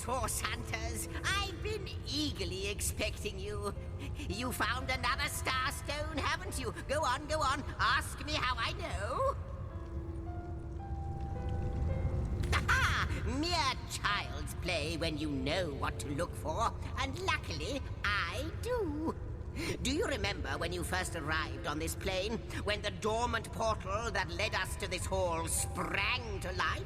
Source Hunters! I've been eagerly expecting you. You found another star stone, haven't you? Go on, ask me how I know. Aha! Mere child's play when you know what to look for, and luckily, I do. Do you remember when you first arrived on this plane? When the dormant portal that led us to this hall sprang to life?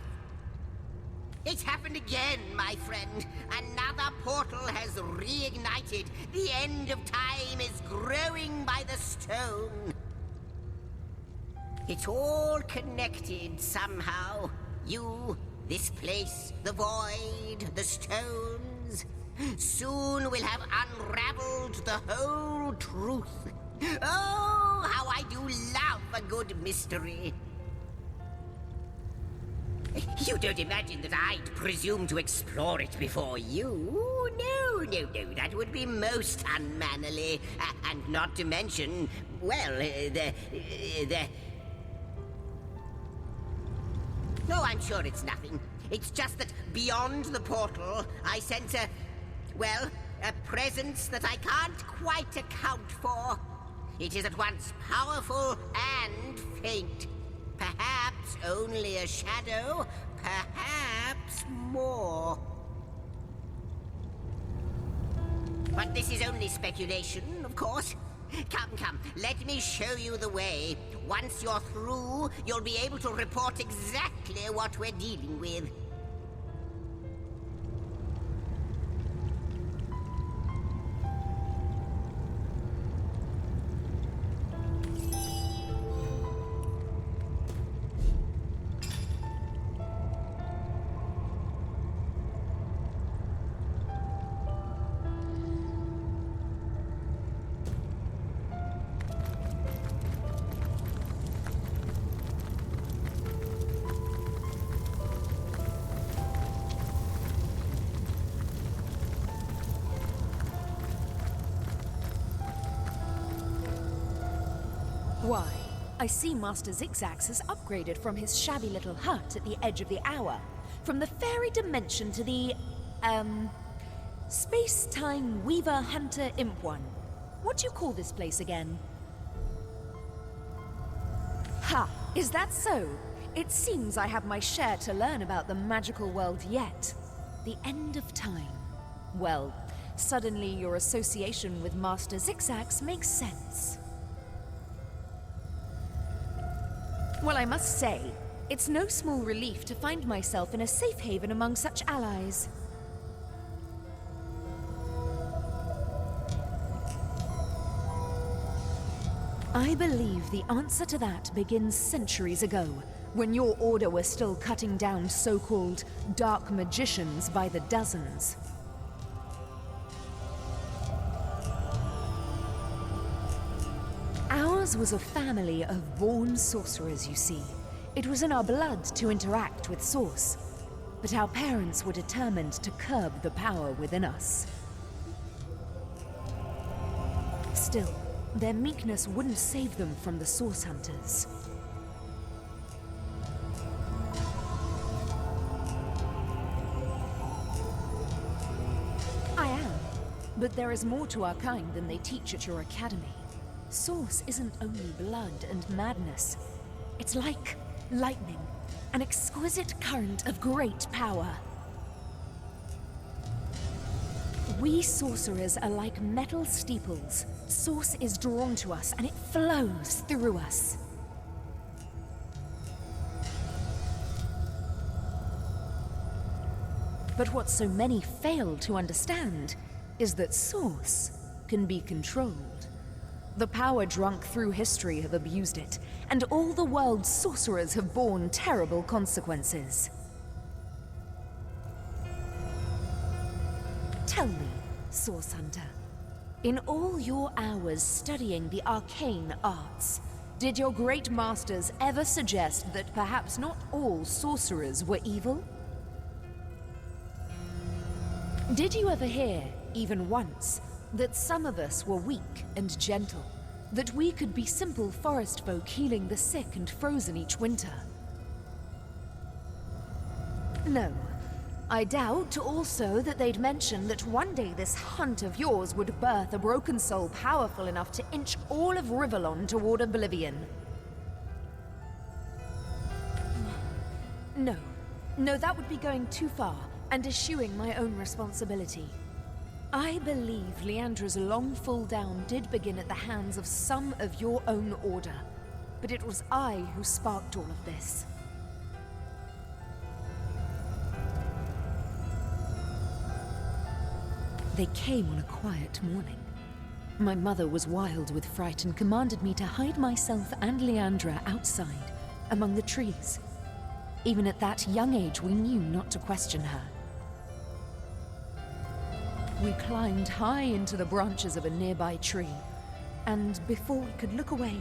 It's happened again, my friend. Another portal has reignited. The end of time is growing by the stone. It's all connected somehow. You, this place, the void, the stones. Soon we'll have unraveled the whole truth. Oh, how I do love a good mystery. You don't imagine that I'd presume to explore it before you? No, that would be most unmannerly. And not to mention, well, No, I'm sure it's nothing. It's just that beyond the portal, I sense a presence that I can't quite account for. It is at once powerful and faint. Perhaps only a shadow, perhaps more. But this is only speculation, of course. Come, let me show you the way. Once you're through, you'll be able to report exactly what we're dealing with. Why, I see Master Zigzags has upgraded from his shabby little hut at the edge of the hour, from the fairy dimension to the, space-time weaver-hunter imp one. What do you call this place again? Ha! Is that so? It seems I have my share to learn about the magical world yet. The end of time. Well, suddenly your association with Master Zigzags makes sense. Well, I must say, it's no small relief to find myself in a safe haven among such allies. I believe the answer to that begins centuries ago, when your order was still cutting down so-called dark magicians by the dozens. Ours was a family of born sorcerers, you see. It was in our blood to interact with Source, but our parents were determined to curb the power within us. Still, their meekness wouldn't save them from the Source Hunters. I am, but there is more to our kind than they teach at your academy. Source isn't only blood and madness. It's like lightning, an exquisite current of great power. We sorcerers are like metal steeples. Source is drawn to us and it flows through us. But what so many fail to understand is that Source can be controlled. The power-drunk through history have abused it, and all the world's sorcerers have borne terrible consequences. Tell me, Source Hunter, in all your hours studying the arcane arts, did your great masters ever suggest that perhaps not all sorcerers were evil? Did you ever hear, even once, that some of us were weak and gentle, that we could be simple forest folk healing the sick and frozen each winter? No, I doubt also that they'd mention that one day this hunt of yours would birth a broken soul powerful enough to inch all of Rivellon toward oblivion. No. No, that would be going too far, and eschewing my own responsibility. I believe Leandra's long fall down did begin at the hands of some of your own order, but it was I who sparked all of this. They came on a quiet morning. My mother was wild with fright and commanded me to hide myself and Leandra outside, among the trees. Even at that young age, we knew not to question her. We climbed high into the branches of a nearby tree, and before we could look away,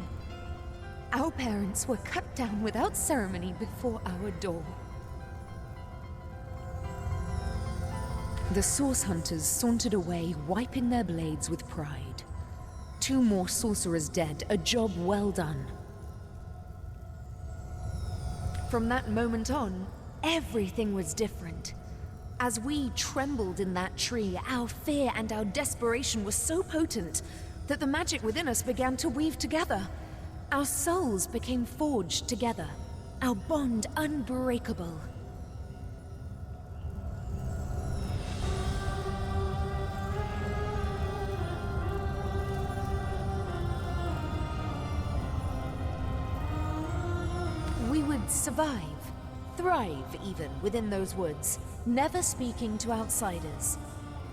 our parents were cut down without ceremony before our door. The source hunters sauntered away, wiping their blades with pride. 2 more sorcerers dead, a job well done. From that moment on, everything was different. As we trembled in that tree, our fear and our desperation were so potent that the magic within us began to weave together. Our souls became forged together, our bond unbreakable. We would survive, thrive even, within those woods, never speaking to outsiders.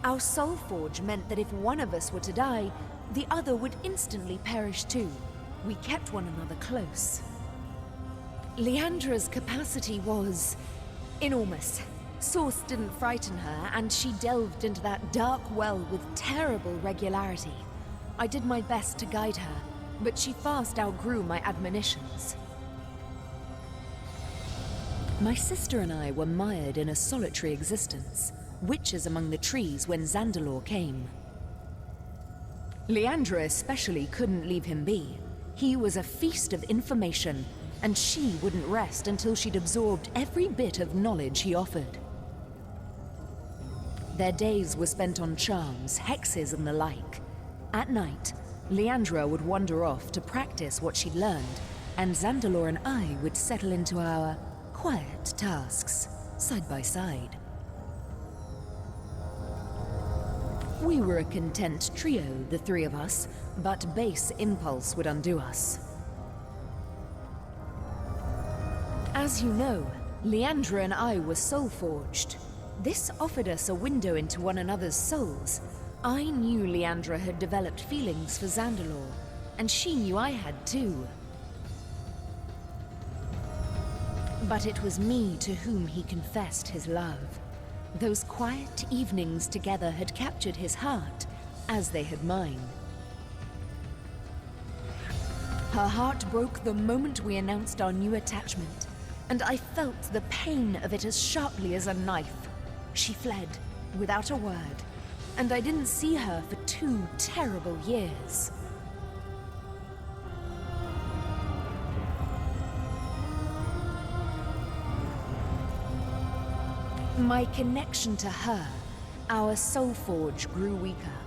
Our soul forge meant that if one of us were to die, the other would instantly perish too. We kept one another close. Leandra's capacity was enormous. Source didn't frighten her, and she delved into that dark well with terrible regularity. I did my best to guide her, but she fast outgrew my admonitions. My sister and I were mired in a solitary existence, witches among the trees when Zandalor came. Leandra especially couldn't leave him be. He was a feast of information, and she wouldn't rest until she'd absorbed every bit of knowledge he offered. Their days were spent on charms, hexes, and the like. At night, Leandra would wander off to practice what she'd learned, and Zandalor and I would settle into our quiet tasks, side by side. We were a content trio, the 3 of us, but base impulse would undo us. As you know, Leandra and I were soul-forged. This offered us a window into one another's souls. I knew Leandra had developed feelings for Zandalor, and she knew I had too. But it was me to whom he confessed his love. Those quiet evenings together had captured his heart, as they had mine. Her heart broke the moment we announced our new attachment, and I felt the pain of it as sharply as a knife. She fled, without a word, and I didn't see her for 2 terrible years. My connection to her, our soul forge, grew weaker.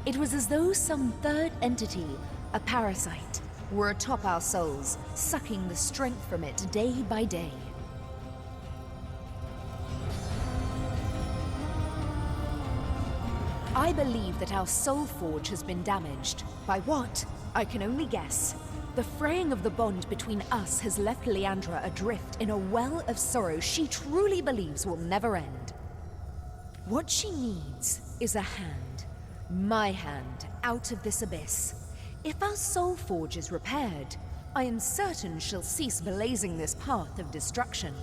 It was as though some third entity, a parasite, were atop our souls, sucking the strength from it day by day. I believe that our soul forge has been damaged. By what? I can only guess. The fraying of the bond between us has left Leandra adrift in a well of sorrow she truly believes will never end. What she needs is a hand, my hand, out of this abyss. If our soul forge is repaired, I am certain she'll cease blazing this path of destruction.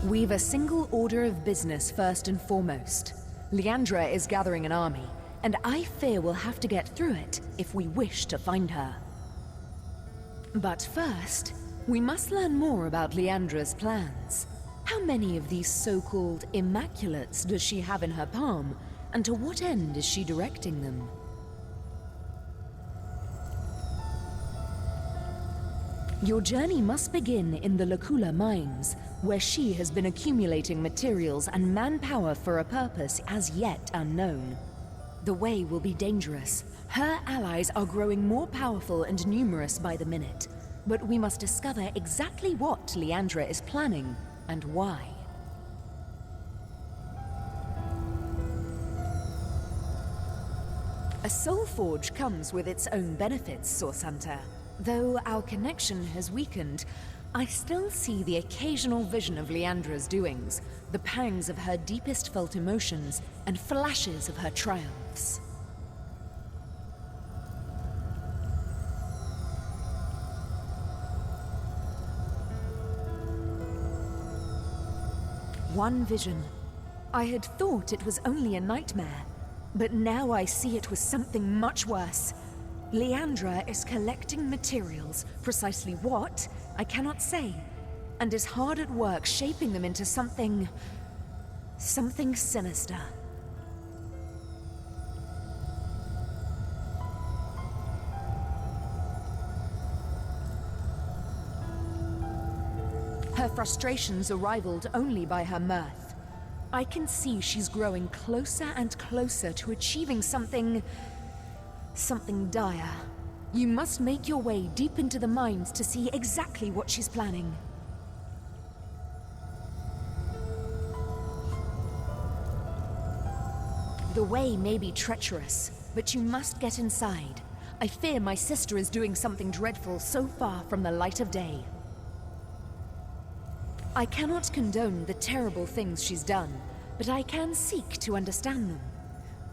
We've a single order of business first and foremost. Leandra is gathering an army, and I fear we'll have to get through it if we wish to find her. But first, we must learn more about Leandra's plans. How many of these so-called Immaculates does she have in her palm, and to what end is she directing them? Your journey must begin in the Lacula mines, where she has been accumulating materials and manpower for a purpose as yet unknown. The way will be dangerous. Her allies are growing more powerful and numerous by the minute. But we must discover exactly what Leandra is planning and why. A soul forge comes with its own benefits, Source Hunter. Though our connection has weakened, I still see the occasional vision of Leandra's doings, the pangs of her deepest felt emotions, and flashes of her triumphs. One vision. I had thought it was only a nightmare, but now I see it was something much worse. Leandra is collecting materials, precisely what, I cannot say, and is hard at work shaping them into something sinister. Her frustrations are rivaled only by her mirth. I can see she's growing closer and closer to achieving something dire. You must make your way deep into the mines to see exactly what she's planning. The way may be treacherous, but you must get inside. I fear my sister is doing something dreadful so far from the light of day. I cannot condone the terrible things she's done, but I can seek to understand them.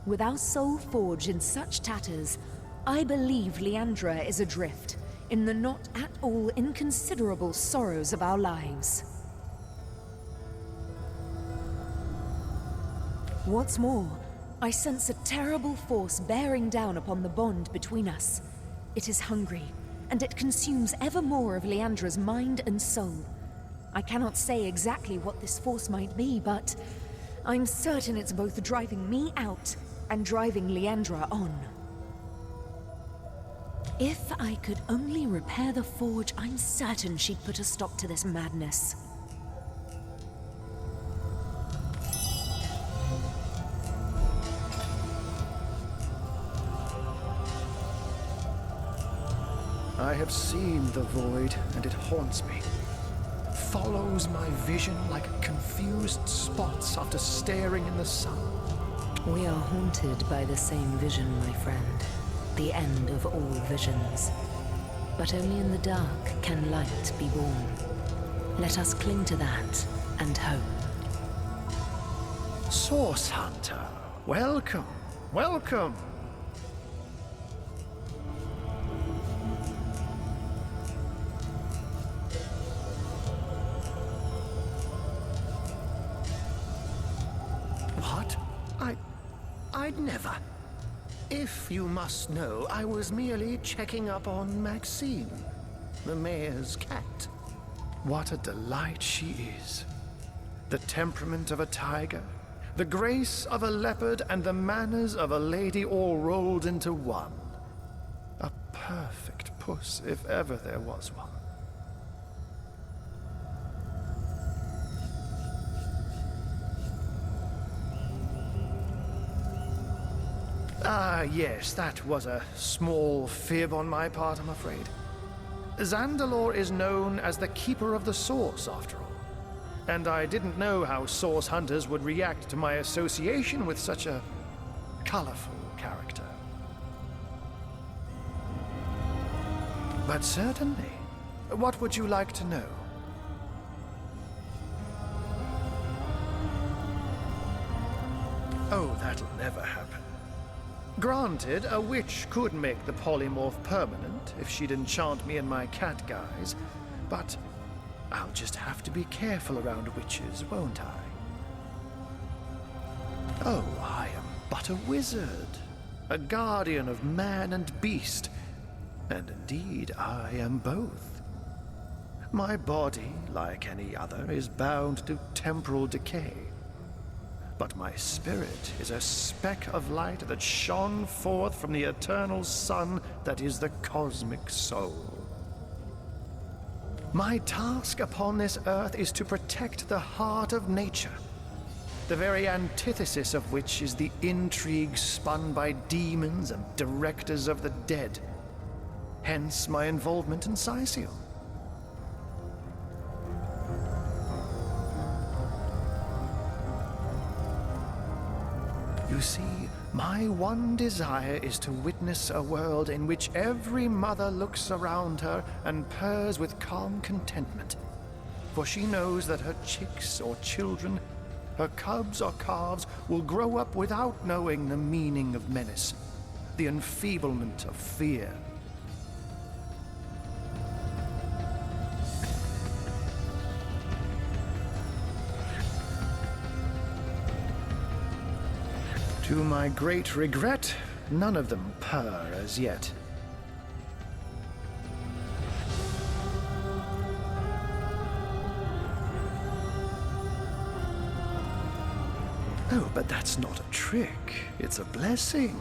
With our soul forge in such tatters, I believe Leandra is adrift in the not at all inconsiderable sorrows of our lives. What's more, I sense a terrible force bearing down upon the bond between us. It is hungry, and it consumes ever more of Leandra's mind and soul. I cannot say exactly what this force might be, but I'm certain it's both driving me out and driving Leandra on. If I could only repair the forge, I'm certain she'd put a stop to this madness. I have seen the void, and it haunts me. Follows my vision like confused spots after staring in the sun. We are haunted by the same vision, my friend. The end of all visions. But only in the dark can light be born. Let us cling to that and hope. Source Hunter, welcome, welcome. What? I'd never. If you must know, I was merely checking up on Maxine, the mayor's cat. What a delight she is. The temperament of a tiger, the grace of a leopard, and the manners of a lady all rolled into one. A perfect puss, if ever there was one. Ah, yes, that was a small fib on my part, I'm afraid. Zandalore is known as the Keeper of the Source, after all. And I didn't know how Source Hunters would react to my association with such a colorful character. But certainly. What would you like to know? Oh, that'll never happen. Granted, a witch could make the polymorph permanent if she'd enchant me in my cat guise, but I'll just have to be careful around witches, won't I? Oh, I am but a wizard, a guardian of man and beast, and indeed I am both. My body, like any other, is bound to temporal decay. But my spirit is a speck of light that shone forth from the eternal sun that is the cosmic soul. My task upon this earth is to protect the heart of nature, the very antithesis of which is the intrigue spun by demons and directors of the dead. Hence my involvement in Scythium. You see, my one desire is to witness a world in which every mother looks around her and purrs with calm contentment. For she knows that her chicks or children, her cubs or calves, will grow up without knowing the meaning of menace, the enfeeblement of fear. To my great regret, none of them purr as yet. Oh, but that's not a trick. It's a blessing.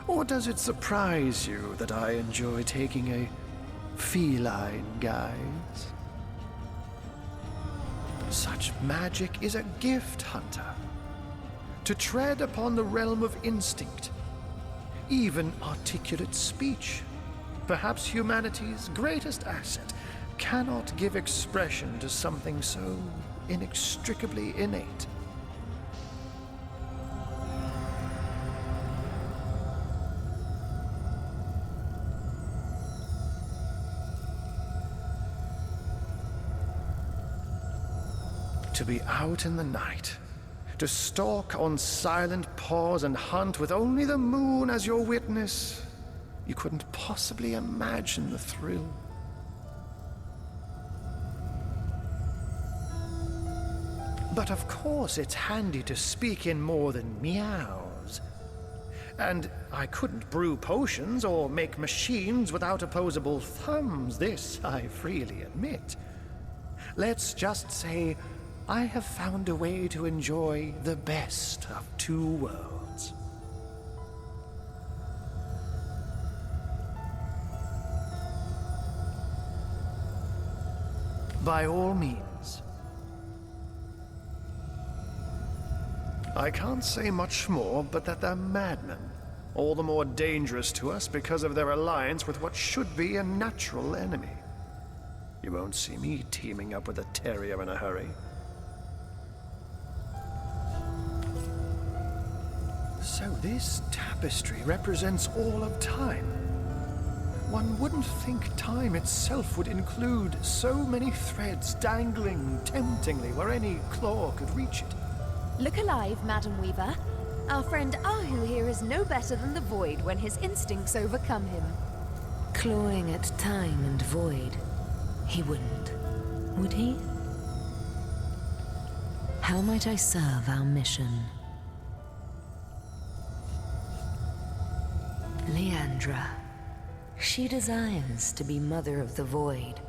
Or does it surprise you that I enjoy taking a feline guise? Such magic is a gift, Hunter. To tread upon the realm of instinct, even articulate speech, perhaps humanity's greatest asset, cannot give expression to something so inextricably innate. To be out in the night, to stalk on silent paws and hunt with only the moon as your witness. You couldn't possibly imagine the thrill. But of course it's handy to speak in more than meows. And I couldn't brew potions or make machines without opposable thumbs, this I freely admit. Let's just say I have found a way to enjoy the best of two worlds. By all means. I can't say much more, but that they're madmen, all the more dangerous to us because of their alliance with what should be a natural enemy. You won't see me teaming up with a terrier in a hurry. So this tapestry represents all of time. One wouldn't think time itself would include so many threads dangling temptingly where any claw could reach it. Look alive, Madam Weaver. Our friend Ahu here is no better than the Void when his instincts overcome him. Clawing at time and void, he wouldn't, would he? How might I serve our mission? Leandra. She desires to be Mother of the Void,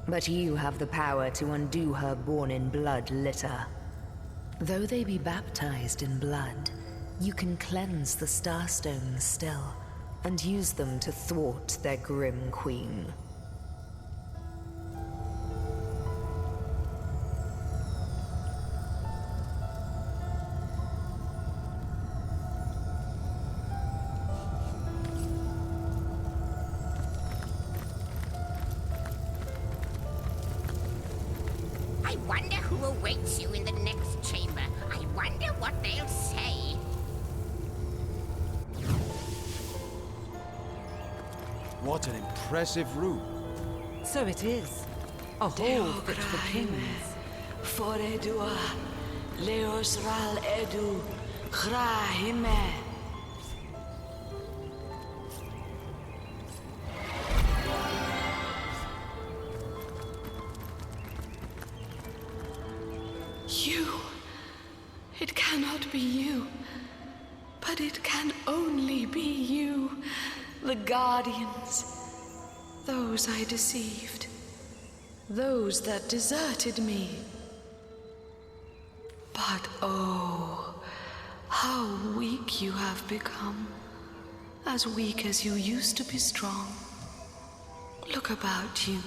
but you have the power to undo her born-in-blood litter. Though they be baptized in blood, you can cleanse the Starstones still, and use them to thwart their grim queen. I wonder who awaits you in the next chamber. I wonder what they'll say. What an impressive room. So it is. A hall fit for kings. Foredua, Leos Ral Edu, Grahime. You. It cannot be you. But it can only be you. The Guardians. Those I deceived. Those that deserted me. But oh, how weak you have become. As weak as you used to be strong. Look about you.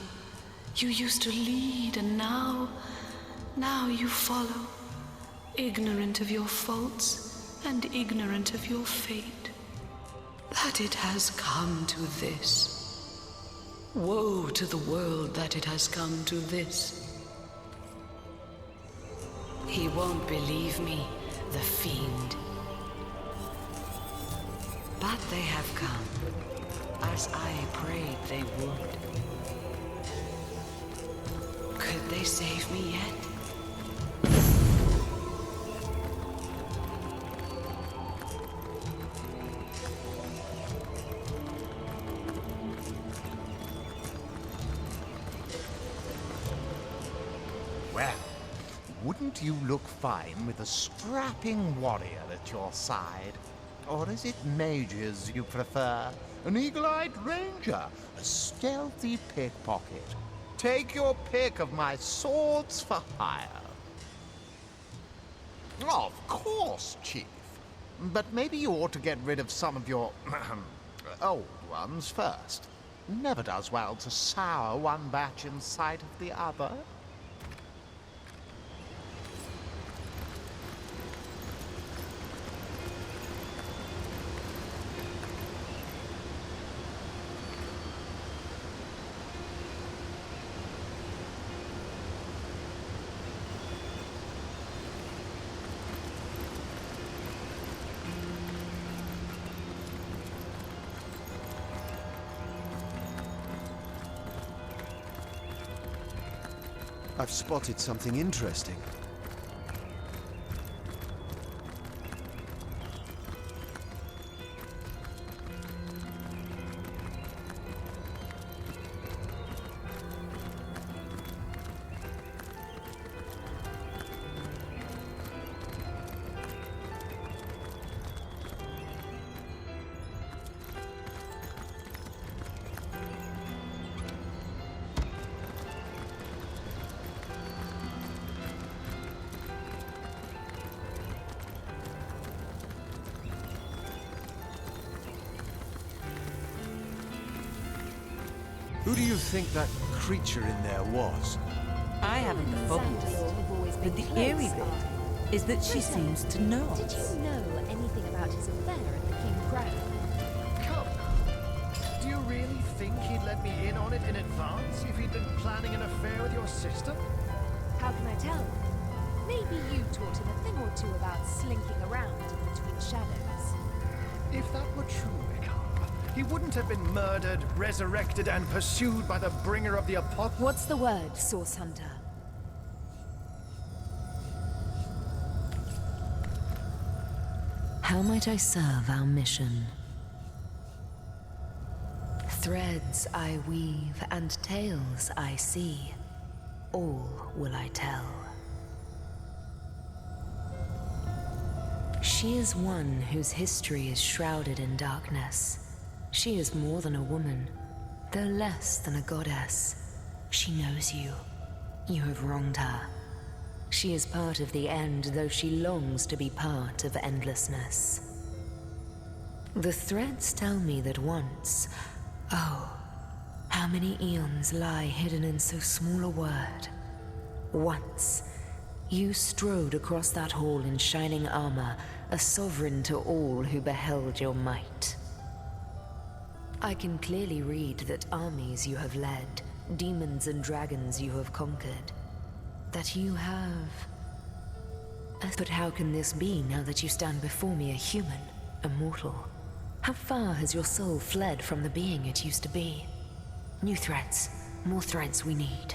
You used to lead, and now you follow, ignorant of your faults and ignorant of your fate. That it has come to this. Woe to the world that it has come to this. He won't believe me, the fiend. But they have come, as I prayed they would. Could they save me yet? Well, wouldn't you look fine with a strapping warrior at your side? Or is it mages you prefer? An eagle-eyed ranger? A stealthy pickpocket? Take your pick of my swords for hire. Of course, Chief. But maybe you ought to get rid of some of your old ones first. Never does well to sour one batch in sight of the other. I've spotted something interesting. Who do you think that creature in there was? I haven't the foggiest. But the eerie bit is that she seems to know. Did you know anything about his affair at the King Crown? Come now. Do you really think he'd let me in on it in advance if he'd been planning an affair with your sister? How can I tell? Maybe you taught him a thing or two about slinking around in between shadows. If that were true, he wouldn't have been murdered, resurrected, and pursued by the bringer of the apocalypse. What's the word, Source Hunter? How might I serve our mission? Threads I weave and tales I see, all will I tell. She is one whose history is shrouded in darkness. She is more than a woman, though less than a goddess. She knows you. You have wronged her. She is part of the end, though she longs to be part of endlessness. The threads tell me that once, oh, how many eons lie hidden in so small a word. Once, you strode across that hall in shining armor, a sovereign to all who beheld your might. I can clearly read that armies you have led, demons and dragons you have conquered, that you have... But how can this be now that you stand before me a human, a mortal? How far has your soul fled from the being it used to be? New threads, more threads we need.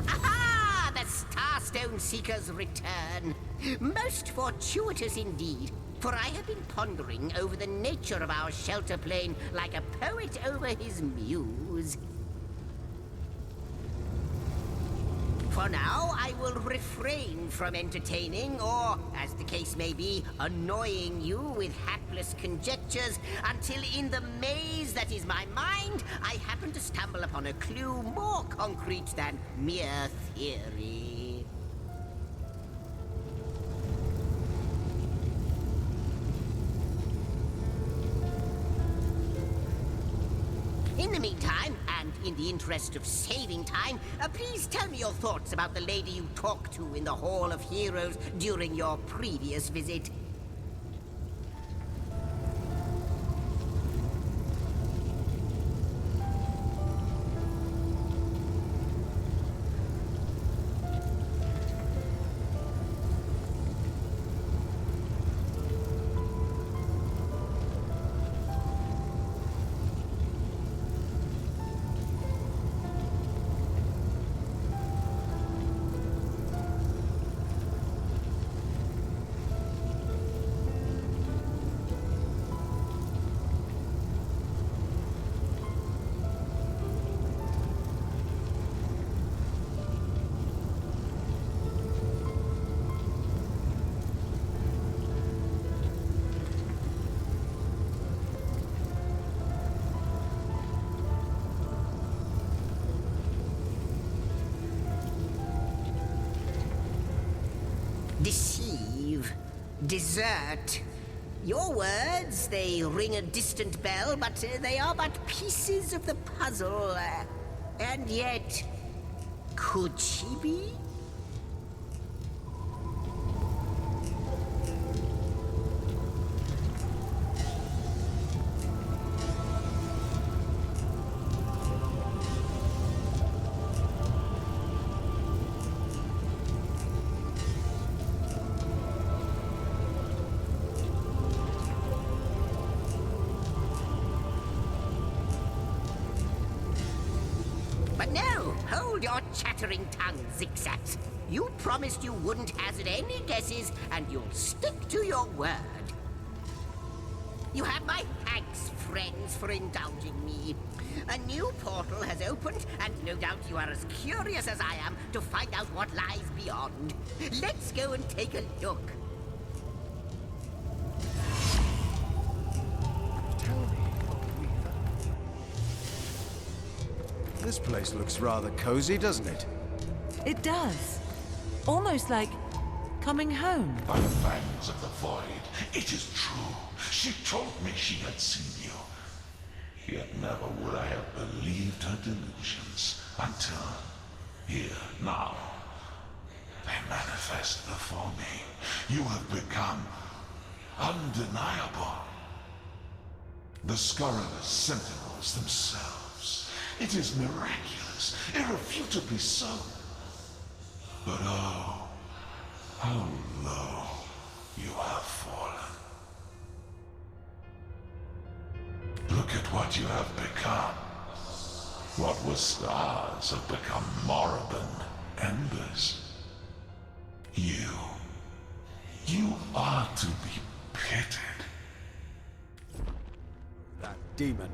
Aha! The Starstone Seekers return. Most fortuitous indeed, for I have been pondering over the nature of our shelter plane like a poet over his muse. For now, I will refrain from entertaining, or, as the case may be, annoying you with hapless conjectures until in the maze that is my mind, I happen to stumble upon a clue more concrete than mere theory. the meantime, and in the interest of saving time, please tell me your thoughts about the lady you talked to in the Hall of Heroes during your previous visit. Deceive. Desert. Your words, they ring a distant bell, but they are but pieces of the puzzle. And yet, could she be? But no, hold your chattering tongue, Zigzags. You promised you wouldn't hazard any guesses, and you'll stick to your word. You have my thanks, friends, for indulging me. A new portal has opened, and no doubt you are as curious as I am to find out what lies beyond. Let's go and take a look. Tell me, old Weaver. This place looks rather cozy, doesn't it? It does. Almost like coming home. By the fangs of the void, it is true. She told me she had seen you. Yet never would I have believed her delusions until here, now. They manifest before me. You have become undeniable. The scurrilous sentinels themselves. It is miraculous, irrefutably so. But oh, how low you have fallen. Look at what you have become. What were stars have become moribund embers. You are to be pitied. That demon.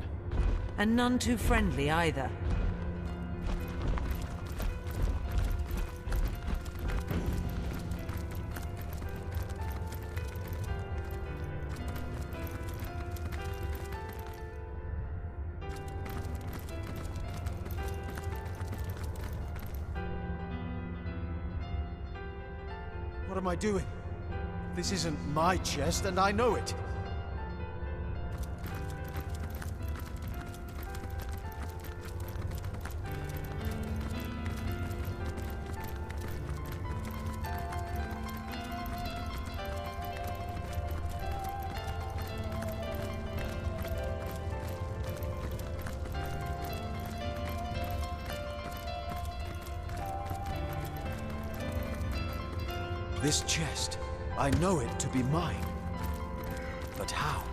And none too friendly either. What am I doing? This isn't my chest, and I know it. This chest, I know it to be mine. But how?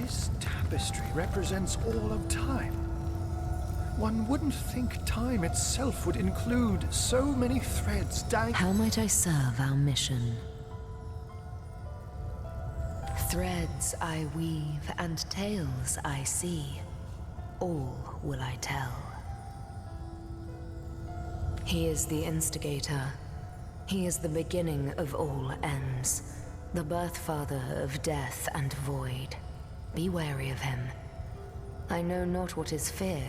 This tapestry represents all of time. One wouldn't think time itself would include so many threads dangling. How might I serve our mission? Threads I weave and tales I see, all will I tell. He is the instigator. He is the beginning of all ends, the birth father of death and void. Be wary of him. I know not what is fear,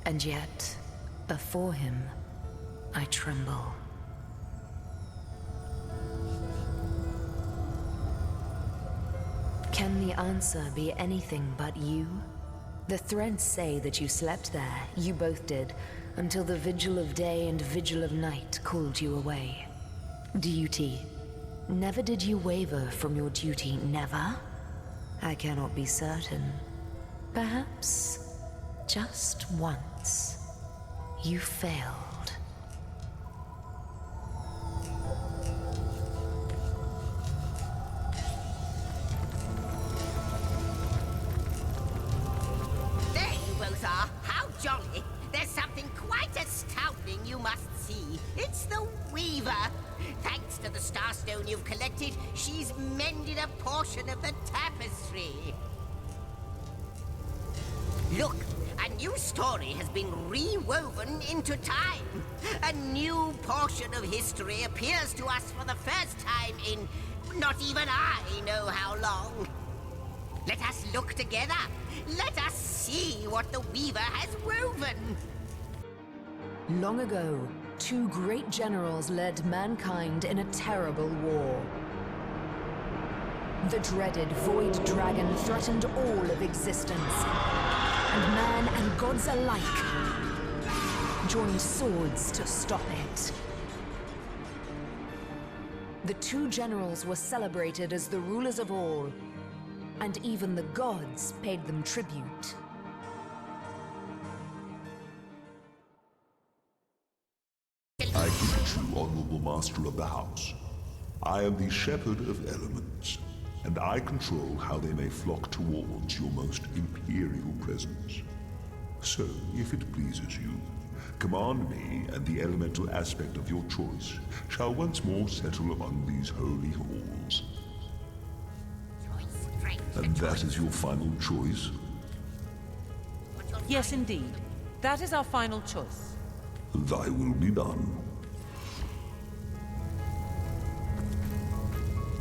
and yet, before him, I tremble. Can the answer be anything but you? The threads say that you slept there, you both did, until the vigil of day and vigil of night called you away. Duty. Never did you waver from your duty, never? I cannot be certain. Perhaps, just once, you failed. There you both are. How jolly. There's something quite astounding you must see. It's the Weaver. Thanks to the Starstone you've collected, she's mended a portion of the tapestry. Look, a new story has been rewoven into time. A new portion of history appears to us for the first time in not even I know how long. Let us look together. Let us see what the Weaver has woven. Long ago, two great generals led mankind in a terrible war. The dreaded Void Dragon threatened all of existence, and man and gods alike joined swords to stop it. The two generals were celebrated as the rulers of all, and even the gods paid them tribute. I greet you, honorable master of the house. I am the shepherd of elements, and I control how they may flock towards your most imperial presence. So, if it pleases you, command me, and the elemental aspect of your choice shall once more settle among these holy halls. And that is your final choice? Yes, indeed. That is our final choice. Thy will be done.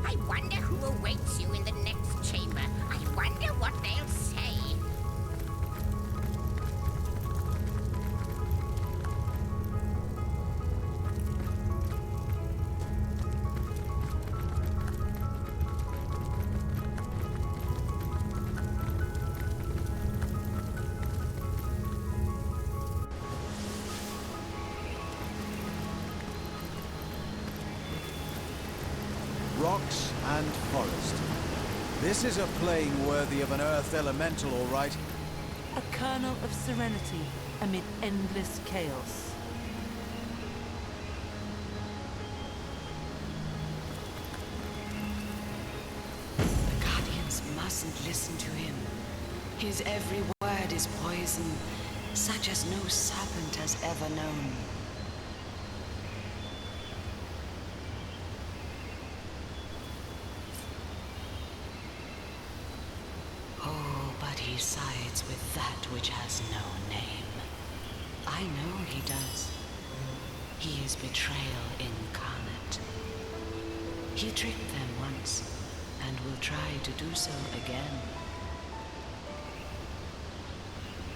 I wonder who awaits you in the next chamber. I wonder what they'll say. Rocks and forest. This is a plane worthy of an Earth elemental, all right. A kernel of serenity amid endless chaos. The Guardians mustn't listen to him. His every word is poison, such as no serpent has ever known. Oh, but he sides with that which has no name. I know he does. He is betrayal incarnate. He tricked them once, and will try to do so again.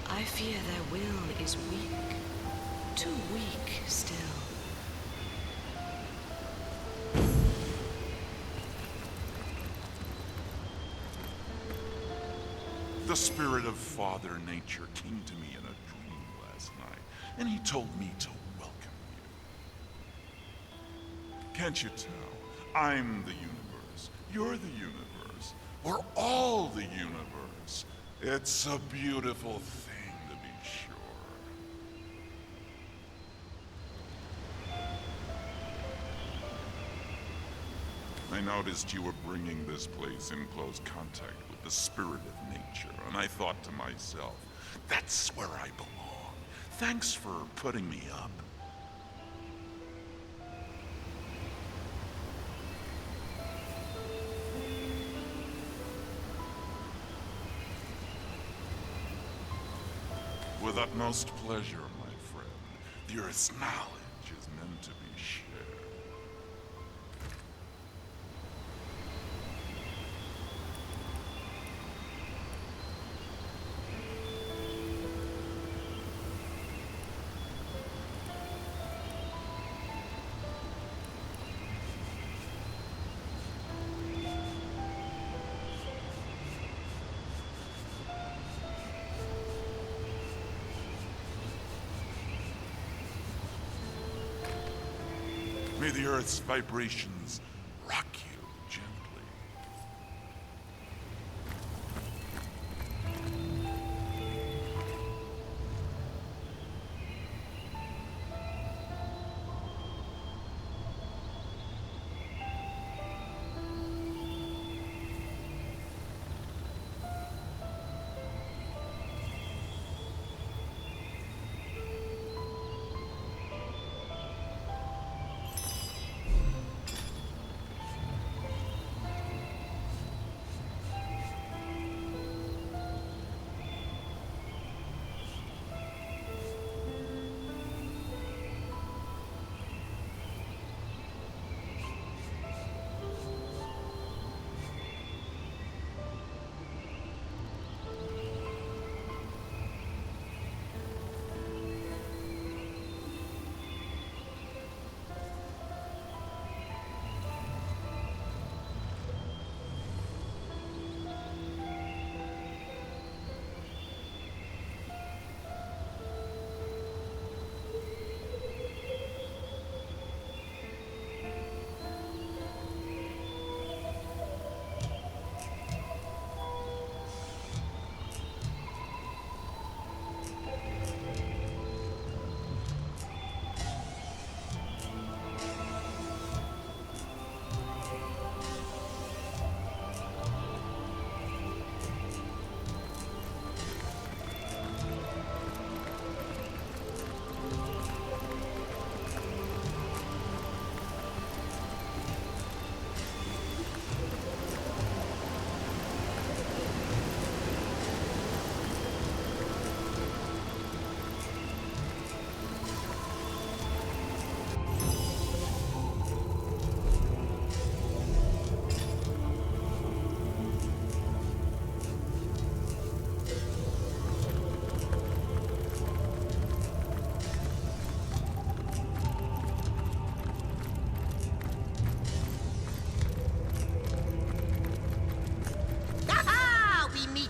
I fear their will is weak. Too weak still. The spirit of Father Nature came to me in a dream last night, and he told me to welcome you. Can't you tell? I'm the universe. You're the universe. We're all the universe. It's a beautiful thing, to be sure. I noticed you were bringing this place in close contact with the spirit of nature, and I thought to myself, that's where I belong. Thanks for putting me up. With utmost pleasure, my friend. The Earth's knowledge is meant to be shared. May the Earth's vibrations rock you gently.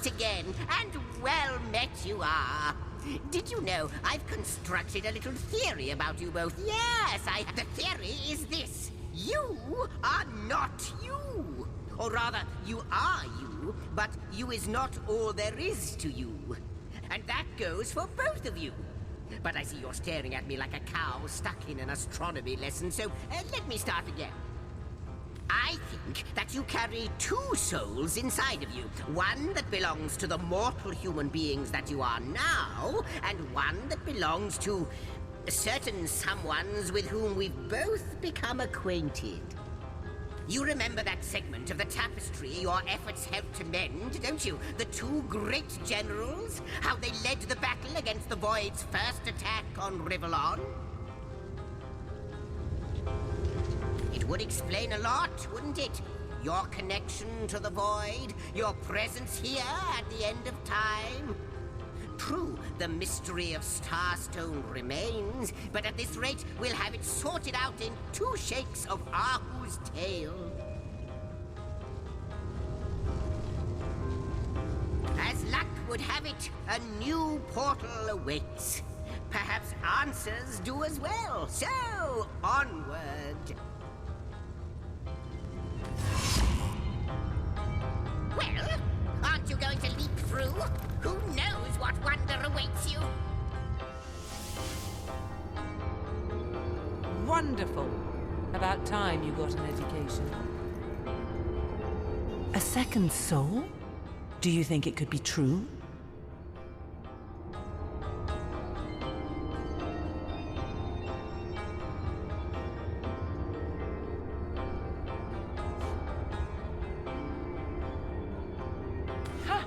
Again, and well met you are. Did you know I've constructed a little theory about you both? Yes, the theory is this. You are not you. Or rather, you are you, but you is not all there is to you. And that goes for both of you. But I see you're staring at me like a cow stuck in an astronomy lesson, so let me start again. I think that you carry two souls inside of you. One that belongs to the mortal human beings that you are now, and one that belongs to certain someones with whom we've both become acquainted. You remember that segment of the tapestry your efforts helped to mend, don't you? The two great generals? How they led the battle against the Void's first attack on Rivellon? It would explain a lot, wouldn't it? Your connection to the Void, your presence here at the end of time. True, the mystery of Starstone remains, but at this rate, we'll have it sorted out in 2 shakes of Ahu's tail. As luck would have it, a new portal awaits. Perhaps answers do as well. So, onward. Well, aren't you going to leap through? Who knows what wonder awaits you? Wonderful. About time you got an education. second soul? Do you think it could be true? Ha!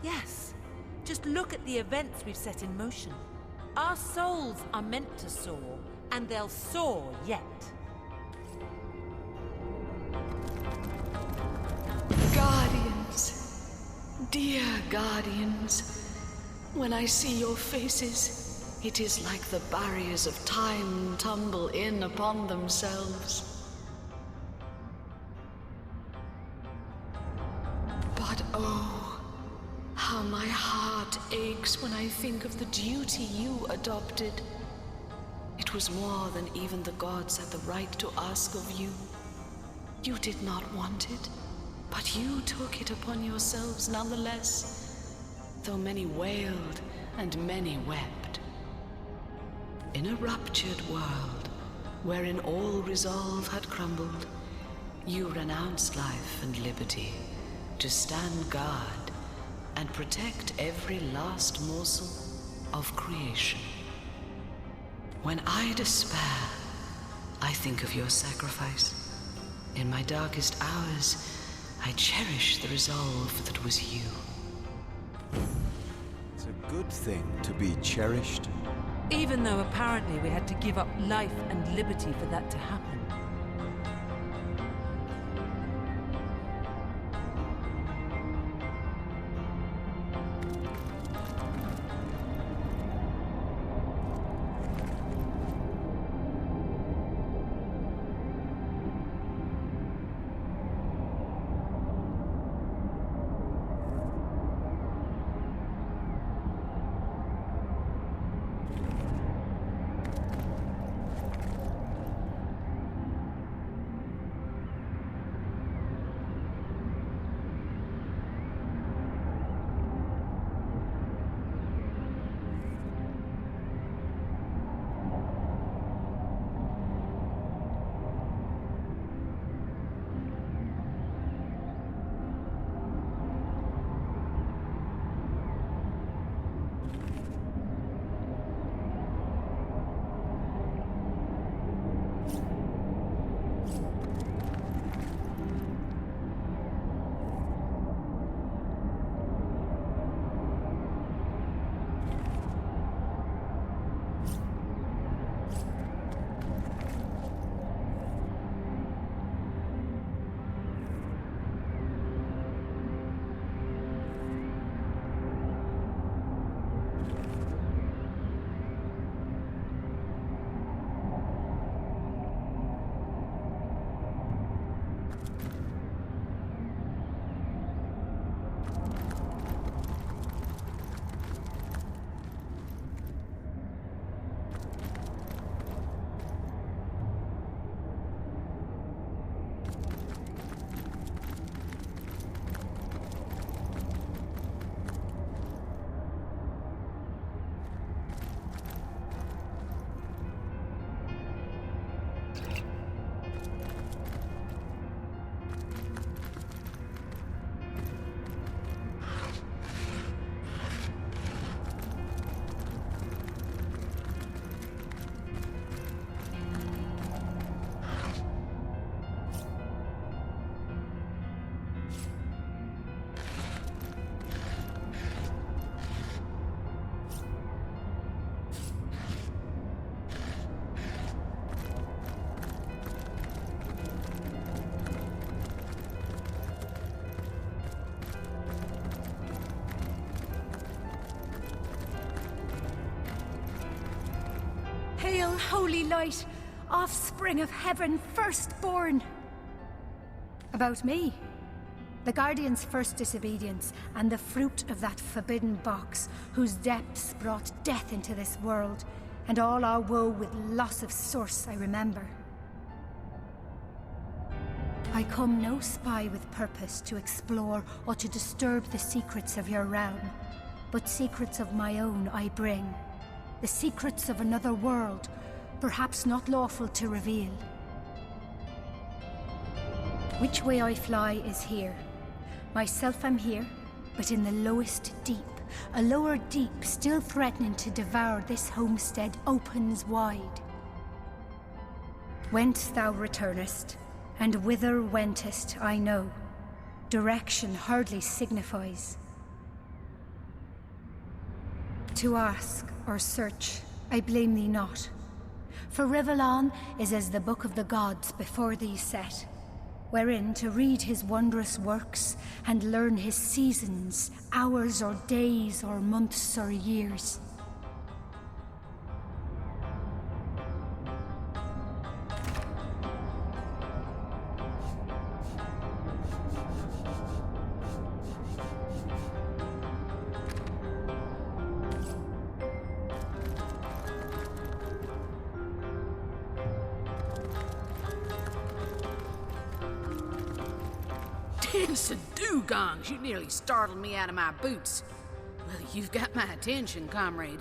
Yes. Just look at the events we've set in motion. Our souls are meant to soar, and they'll soar yet. Guardians, dear guardians, when I see your faces, it is like the barriers of time tumble in upon themselves. But oh, how my heart aches when I think of the duty you adopted. It was more than even the gods had the right to ask of you. You did not want it, but you took it upon yourselves nonetheless, though many wailed and many wept. In a ruptured world, wherein all resolve had crumbled, you renounced life and liberty to stand guard and protect every last morsel of creation. When I despair, I think of your sacrifice. In my darkest hours, I cherish the resolve that was you. It's a good thing to be cherished. Even though apparently we had to give up life and liberty for that to happen. Hail, holy light, offspring of heaven, firstborn! About me, the Guardian's first disobedience, and the fruit of that forbidden box, whose depths brought death into this world, and all our woe with loss of source I remember. I come no spy with purpose to explore or to disturb the secrets of your realm, but secrets of my own I bring. The secrets of another world, perhaps not lawful to reveal. Which way I fly is here, Myself I'm here, but in the lowest deep. A lower deep still threatening to devour this homestead opens wide. Whence thou returnest, and whither wentest, I know. Direction hardly signifies. To ask or search, I blame thee not. For Rivellon is as the book of the gods before thee set, wherein to read his wondrous works and learn his seasons, hours or days or months or years. Dancing dugongs, you nearly startled me out of my boots. Well, you've got my attention, comrade.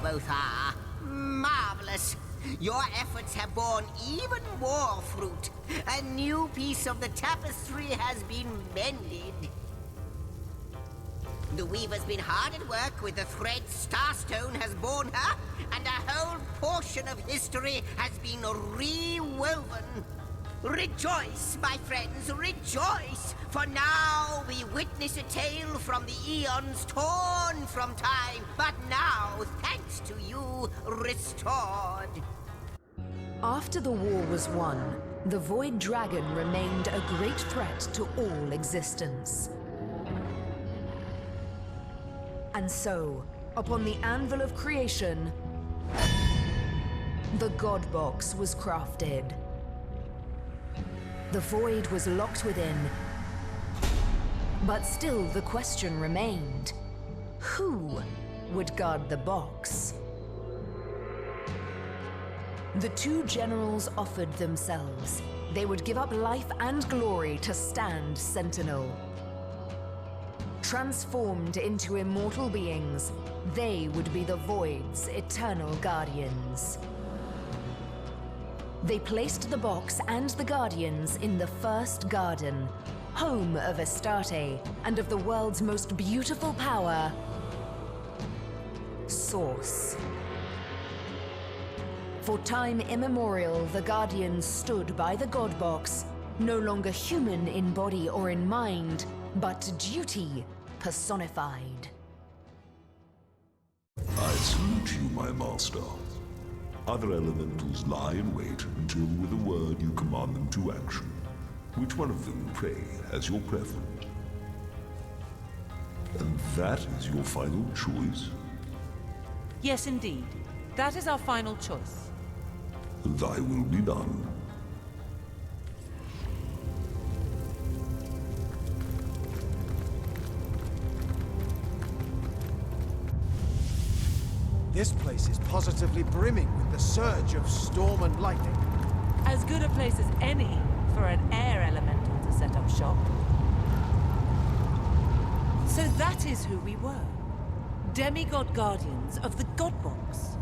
Both are. Marvelous. Your efforts have borne even more fruit. A new piece of the tapestry has been mended. The weaver's been hard at work with the thread Starstone has borne her, and a whole portion of history has been rewoven. Rejoice, my friends, rejoice! For now we witness a tale from the eons torn from time, but now, thanks to you, restored. After the war was won, the Void Dragon remained a great threat to all existence. And so, upon the anvil of creation, the God Box was crafted. The Void was locked within, but still the question remained: who would guard the box? The two generals offered themselves. They would give up life and glory to stand sentinel. Transformed into immortal beings, they would be the Void's eternal guardians. They placed the box and the guardians in the first garden, home of Astarte and of the world's most beautiful power, Source. For time immemorial, the guardians stood by the God Box, no longer human in body or in mind, but duty personified. I salute you, my master. Other elementals lie in wait until with a word you command them to action. Which one of them, pray, has your preference? And that is your final choice? Yes, indeed. That is our final choice. Thy will be done. This place is positively brimming with the surge of storm and lightning. As good a place as any for an air elemental to set up shop. So that is who we were. Demigod guardians of the God Box.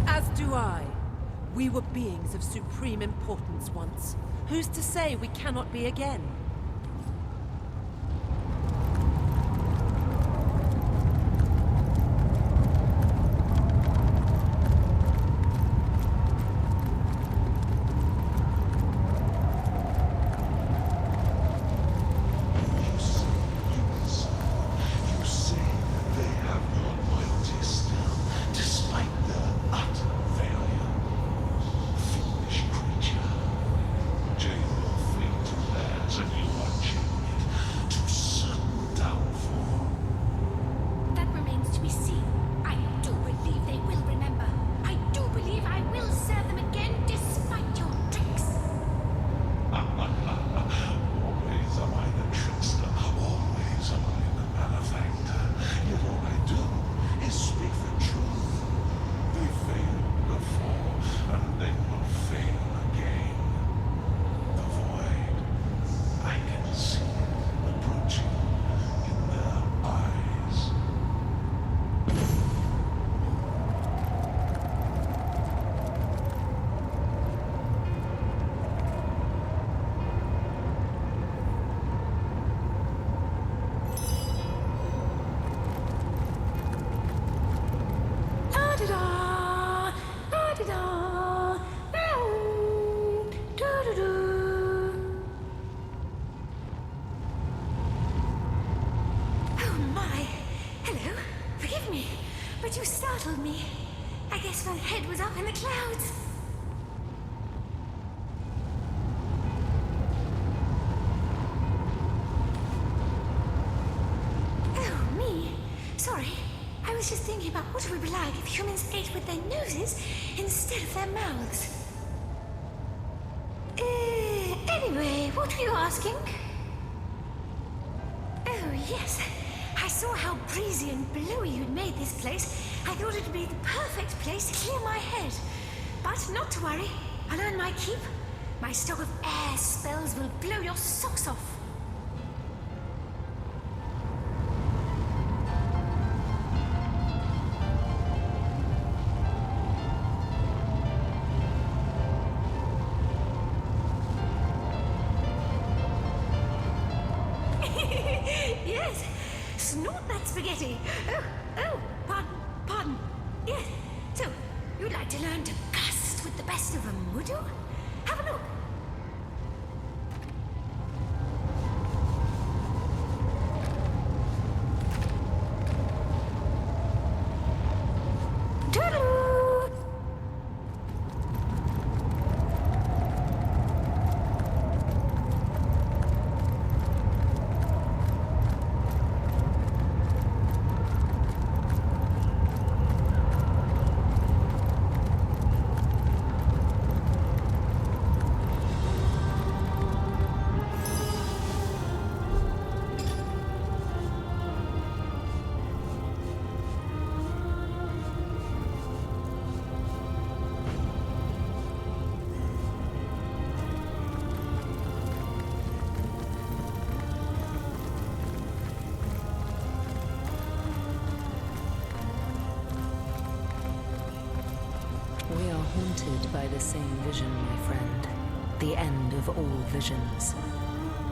As do I. We were beings of supreme importance once. Who's to say we cannot be again? Take your fate to theirs, and that head was up in the clouds. Oh, me? Sorry. I was just thinking about what it would be like if humans ate with their noses instead of their mouths. Anyway, what were you asking? Oh, yes. I saw how breezy and blowy you'd made this place. I thought it'd be the perfect place to clear my head. But not to worry. I'll earn my keep. My stock of air spells will blow your socks off. Yes, snort that spaghetti. Oh, pardon. Yes, so you'd like to learn to gust with the best of them, would you? Have a look. Toodaloo! We are haunted by the same vision, my friend. The end of all visions.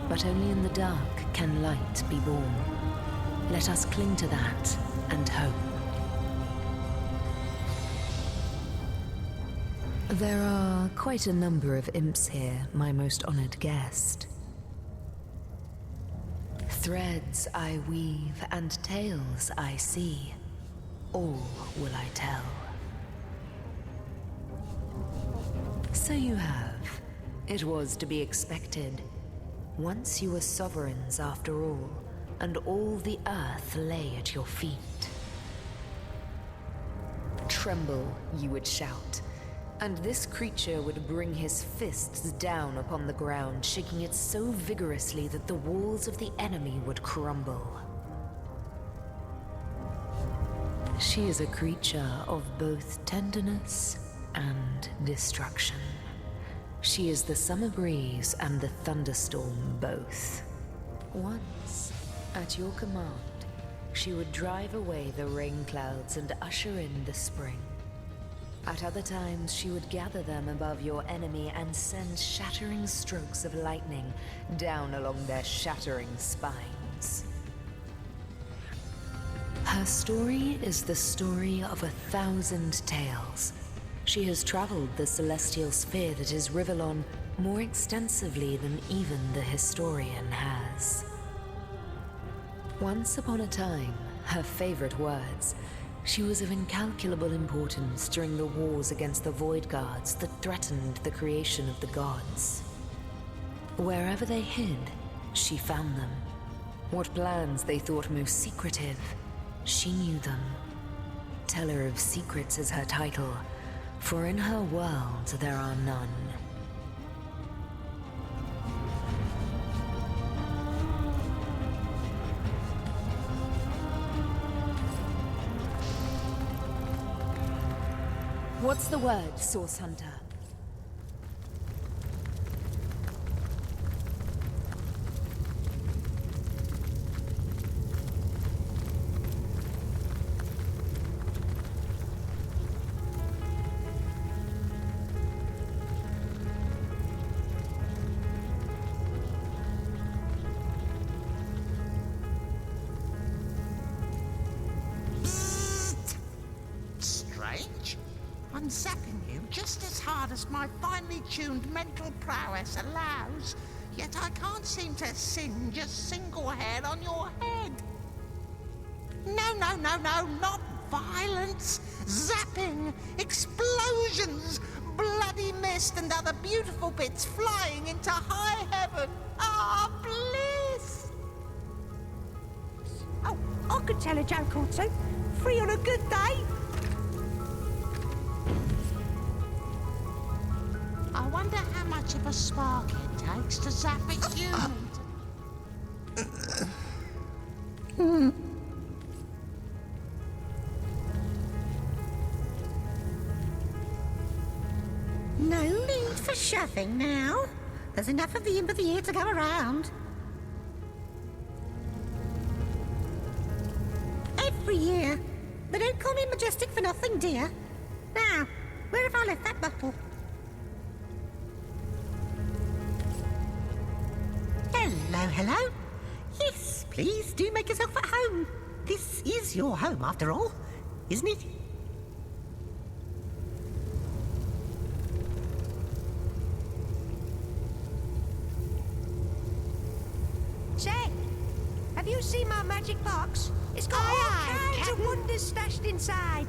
But only in the dark can light be born. Let us cling to that and hope. There are quite a number of imps here, my most honored guest. Threads I weave and tales I see. All will I tell. So you have. It was to be expected. Once you were sovereigns after all, and all the earth lay at your feet. Tremble, you would shout, and this creature would bring his fists down upon the ground, shaking it so vigorously that the walls of the enemy would crumble. She is a creature of both tenderness and destruction. She is the summer breeze and the thunderstorm both. Once, at your command, she would drive away the rain clouds and usher in the spring. At other times, she would gather them above your enemy and send shattering strokes of lightning down along their shattering spines. Her story is the story of 1,000 tales. She has traveled the celestial sphere that is Rivellon more extensively than even the historian has. Once upon a time, her favorite words, she was of incalculable importance during the wars against the Void Guards that threatened the creation of the gods. Wherever they hid, she found them. What plans they thought most secretive, she knew them. Teller of Secrets is her title, for in her world there are none. What's the word, Source Hunter? Strange. I'm zapping you just as hard as my finely tuned mental prowess allows, yet I can't seem to singe a single hair on your head. No, not violence, zapping, explosions, bloody mist and other beautiful bits flying into high heaven. Ah, bliss! Oh, I could tell a joke or two. Free on a good day. I wonder how much of a spark it takes to zap a human. No need for shoving now. There's enough of the imp of the year to go around. Every year. They don't call me majestic for nothing, dear. Now, where have I left that bottle? Hello, hello. Yes, please do make yourself at home. This is your home, after all, isn't it? Say, have you seen my magic box? It's got all kinds of wonders stashed inside.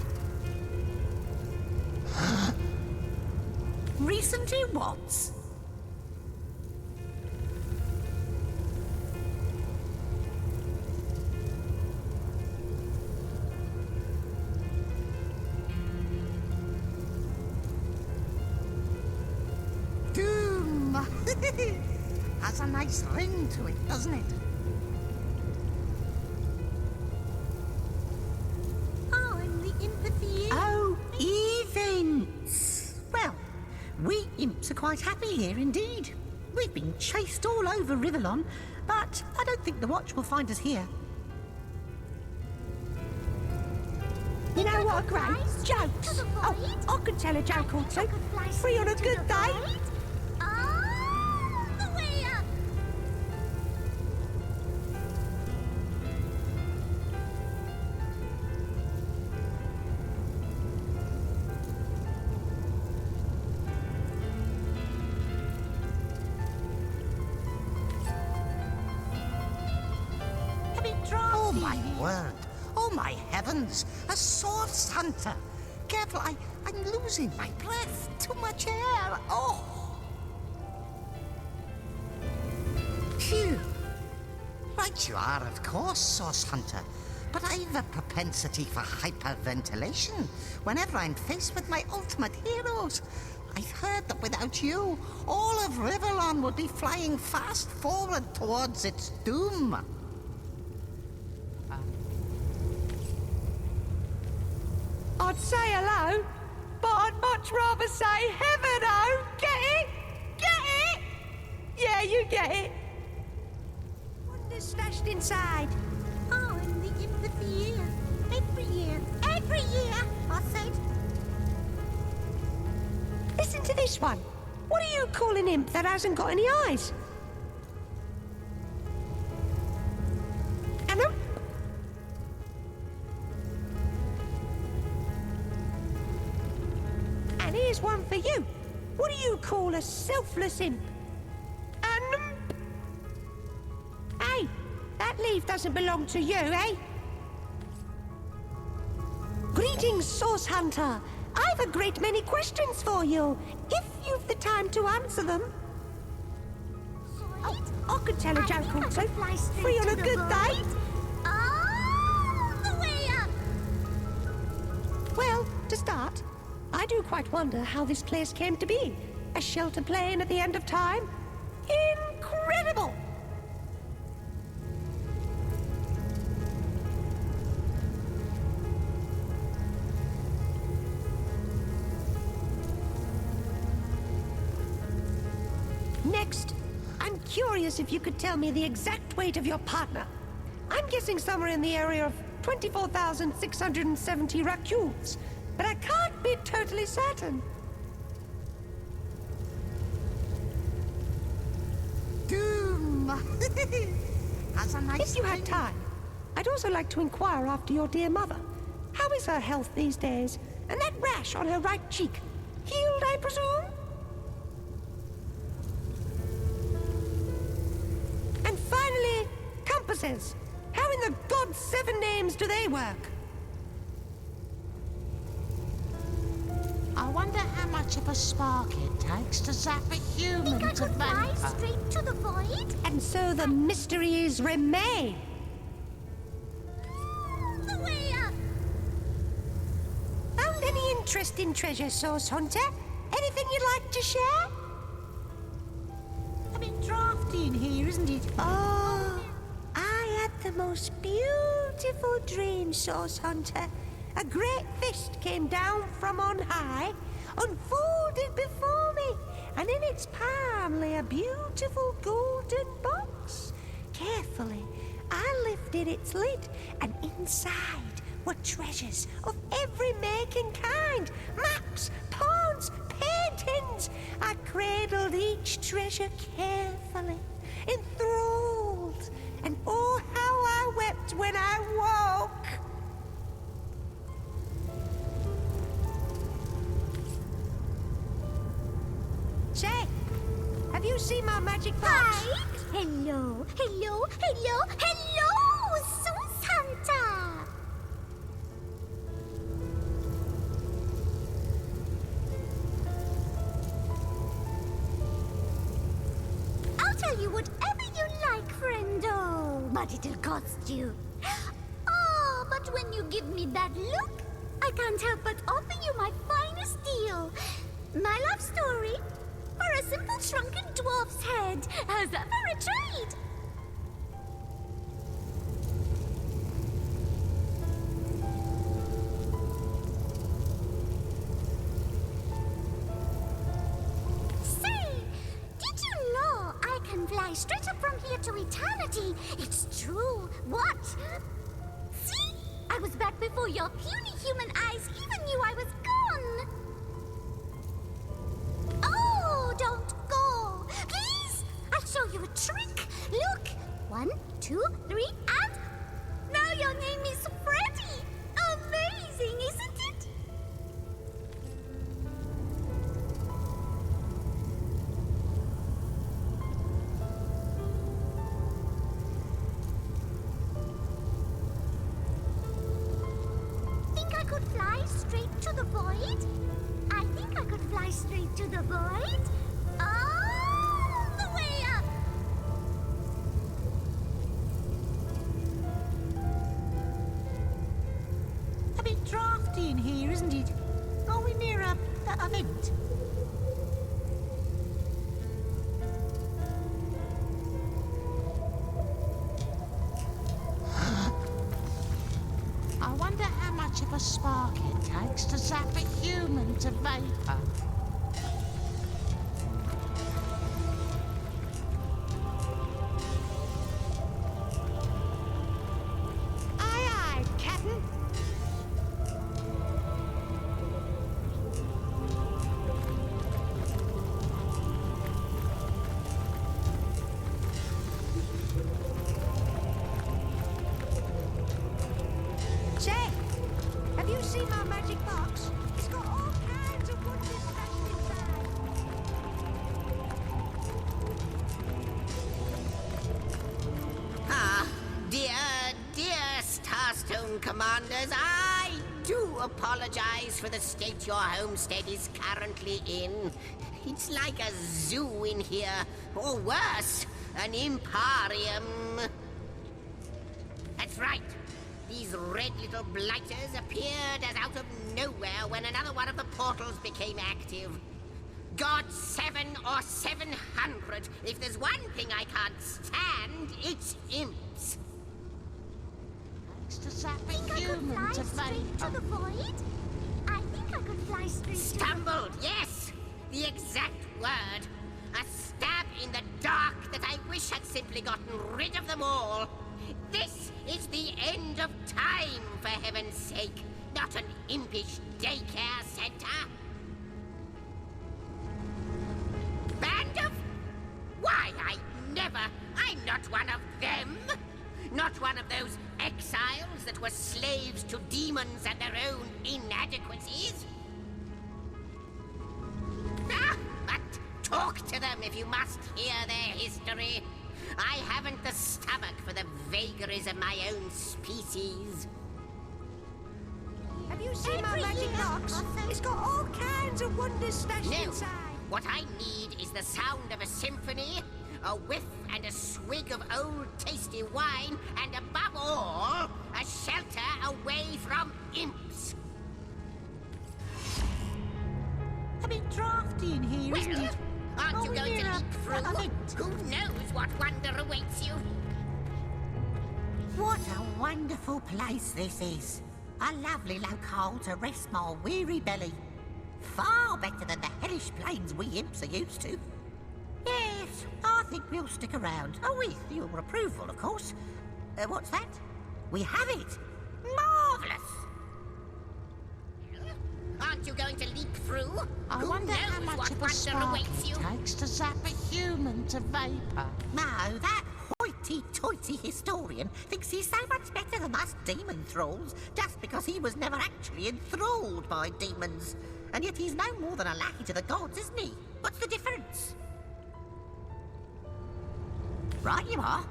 Recently what? Doom! Has a nice ring to it, doesn't it? I'm the imp of the year. Oh, events. Well, we imps are quite happy here indeed. We've been chased all over Riverlon, but I don't think the watch will find us here. You know what, Grace? Jokes. Oh, I could tell a joke or two. Free on a good day. Oh my word! Oh my heavens! A source hunter! Careful, I'm losing my breath. Too much air. Oh! Phew! Right you are, of course, source hunter. But I've a propensity for hyperventilation whenever I'm faced with my ultimate heroes. I've heard that without you, all of Riverlon would be flying fast forward towards its doom. I'd say hello, but I'd much rather say heaven, oh! Get it? Get it? Yeah, you get it. Wonders stashed inside. I'm the imp of the year. Every year, I said. Listen to this one. What do you call an imp that hasn't got any eyes? An imp. And here's one for you. What do you call a selfless imp? An imp. Hey, that leaf doesn't belong to you, eh? Greetings, Source Hunter. I've a great many questions for you, if you've the time to answer them. Oh, I could tell a joke or two. Free on a good day. All the way up. Well, to start, I do quite wonder how this place came to be. A shelter plane at the end of time? Incredible! Next, I'm curious if you could tell me the exact weight of your partner. I'm guessing somewhere in the area of 24,670 raccoons, but I can't be totally certain. Doom! Has a nice If you had time, I'd also like to inquire after your dear mother. How is her health these days? And that rash on her right cheek? Healed, I presume? And finally, compasses. How in the God's 7 names do they work? much of a spark it takes to zap a human Think I to could fly vapor. straight to the void? And so the mysteries remain. The way up! Found any interesting treasure, Source Hunter? Anything you'd like to share? A bit drafty in here, isn't it? Oh, I had the most beautiful dream, Source Hunter. A great fist came down from on high, unfolded before me, and in its palm lay a beautiful golden box. Carefully, I lifted its lid, and inside were treasures of every make and kind. Maps, pawns, paintings. I cradled each treasure carefully, enthralled, and oh, how I wept when I woke. Say, have you seen my magic box? Hi! Hello, hello, hello, hello, Source Hunter! I'll tell you whatever you like, friendo, but it'll cost you. Oh, but when you give me that look, I can't help but offer you my finest deal. My love story for a simple shrunken dwarf's head. How's that for a trade? Say, did you know I can fly straight up from here to eternity? It's true. What? See? I was back before your puny human eyes even knew I was gone. Oh, don't go. Please, I'll show you a trick. Look. 1, 2, 3, and... Now your name is Freddy. Amazing, isn't it? Think I could fly straight to the void? I think I could fly straight to the void. All the way up. A bit drafty in here, isn't it? Are we near a vent? I wonder how much of a spark it takes to zap a human to vapor. Aye, aye, Captain. Say, have you seen my magic box? It's got all kinds of wonders stashed inside. Ah, dear Starstone Commanders, I do apologize for the state your homestead is currently in. It's like a zoo in here, or worse, an imparium. That's right. These red little blighters appeared as out of nowhere when another one of the portals became active. God 7 or 700. If there's one thing I can't stand, it's imps. It's to zap a Think I could human fly to straight to vapor. the void? I think I could fly straight to the... Stumbled, yes! The exact word. A stab in the dark that I wish had simply gotten rid of them all. This is the end of time, for heaven's sake. Not an impish daycare center. Band of... Why, I'm not one of them. Not one of those exiles that were slaves to demons and their own inadequacies. Ah, but talk to them if you must hear their history. I haven't the stomach for the vagaries of my own species. Have You see my magic box? It's got all kinds of wonders stashed No. inside. What I need is the sound of a symphony, a whiff and a swig of old tasty wine, and above all, a shelter away from imps. A bit drafty in here, Well, isn't it? aren't you Are we going near to a leap through? event? Who knows what wonder awaits you? What a wonderful place this is. A lovely locale to rest my weary belly. Far better than the hellish plains we imps are used to. Yes, I think we'll stick around. Oh, with your approval, of course. What's that? We have it. Marvellous! Aren't you going to leap through? I Who wonder how knows much what of a wonder spark awaits it you? takes to zap a human to vapor. No, that hoity-toity historian thinks he's so much better than us demon thralls just because he was never actually enthralled by demons. And yet he's no more than a lackey to the gods, isn't he? What's the difference? Right you are.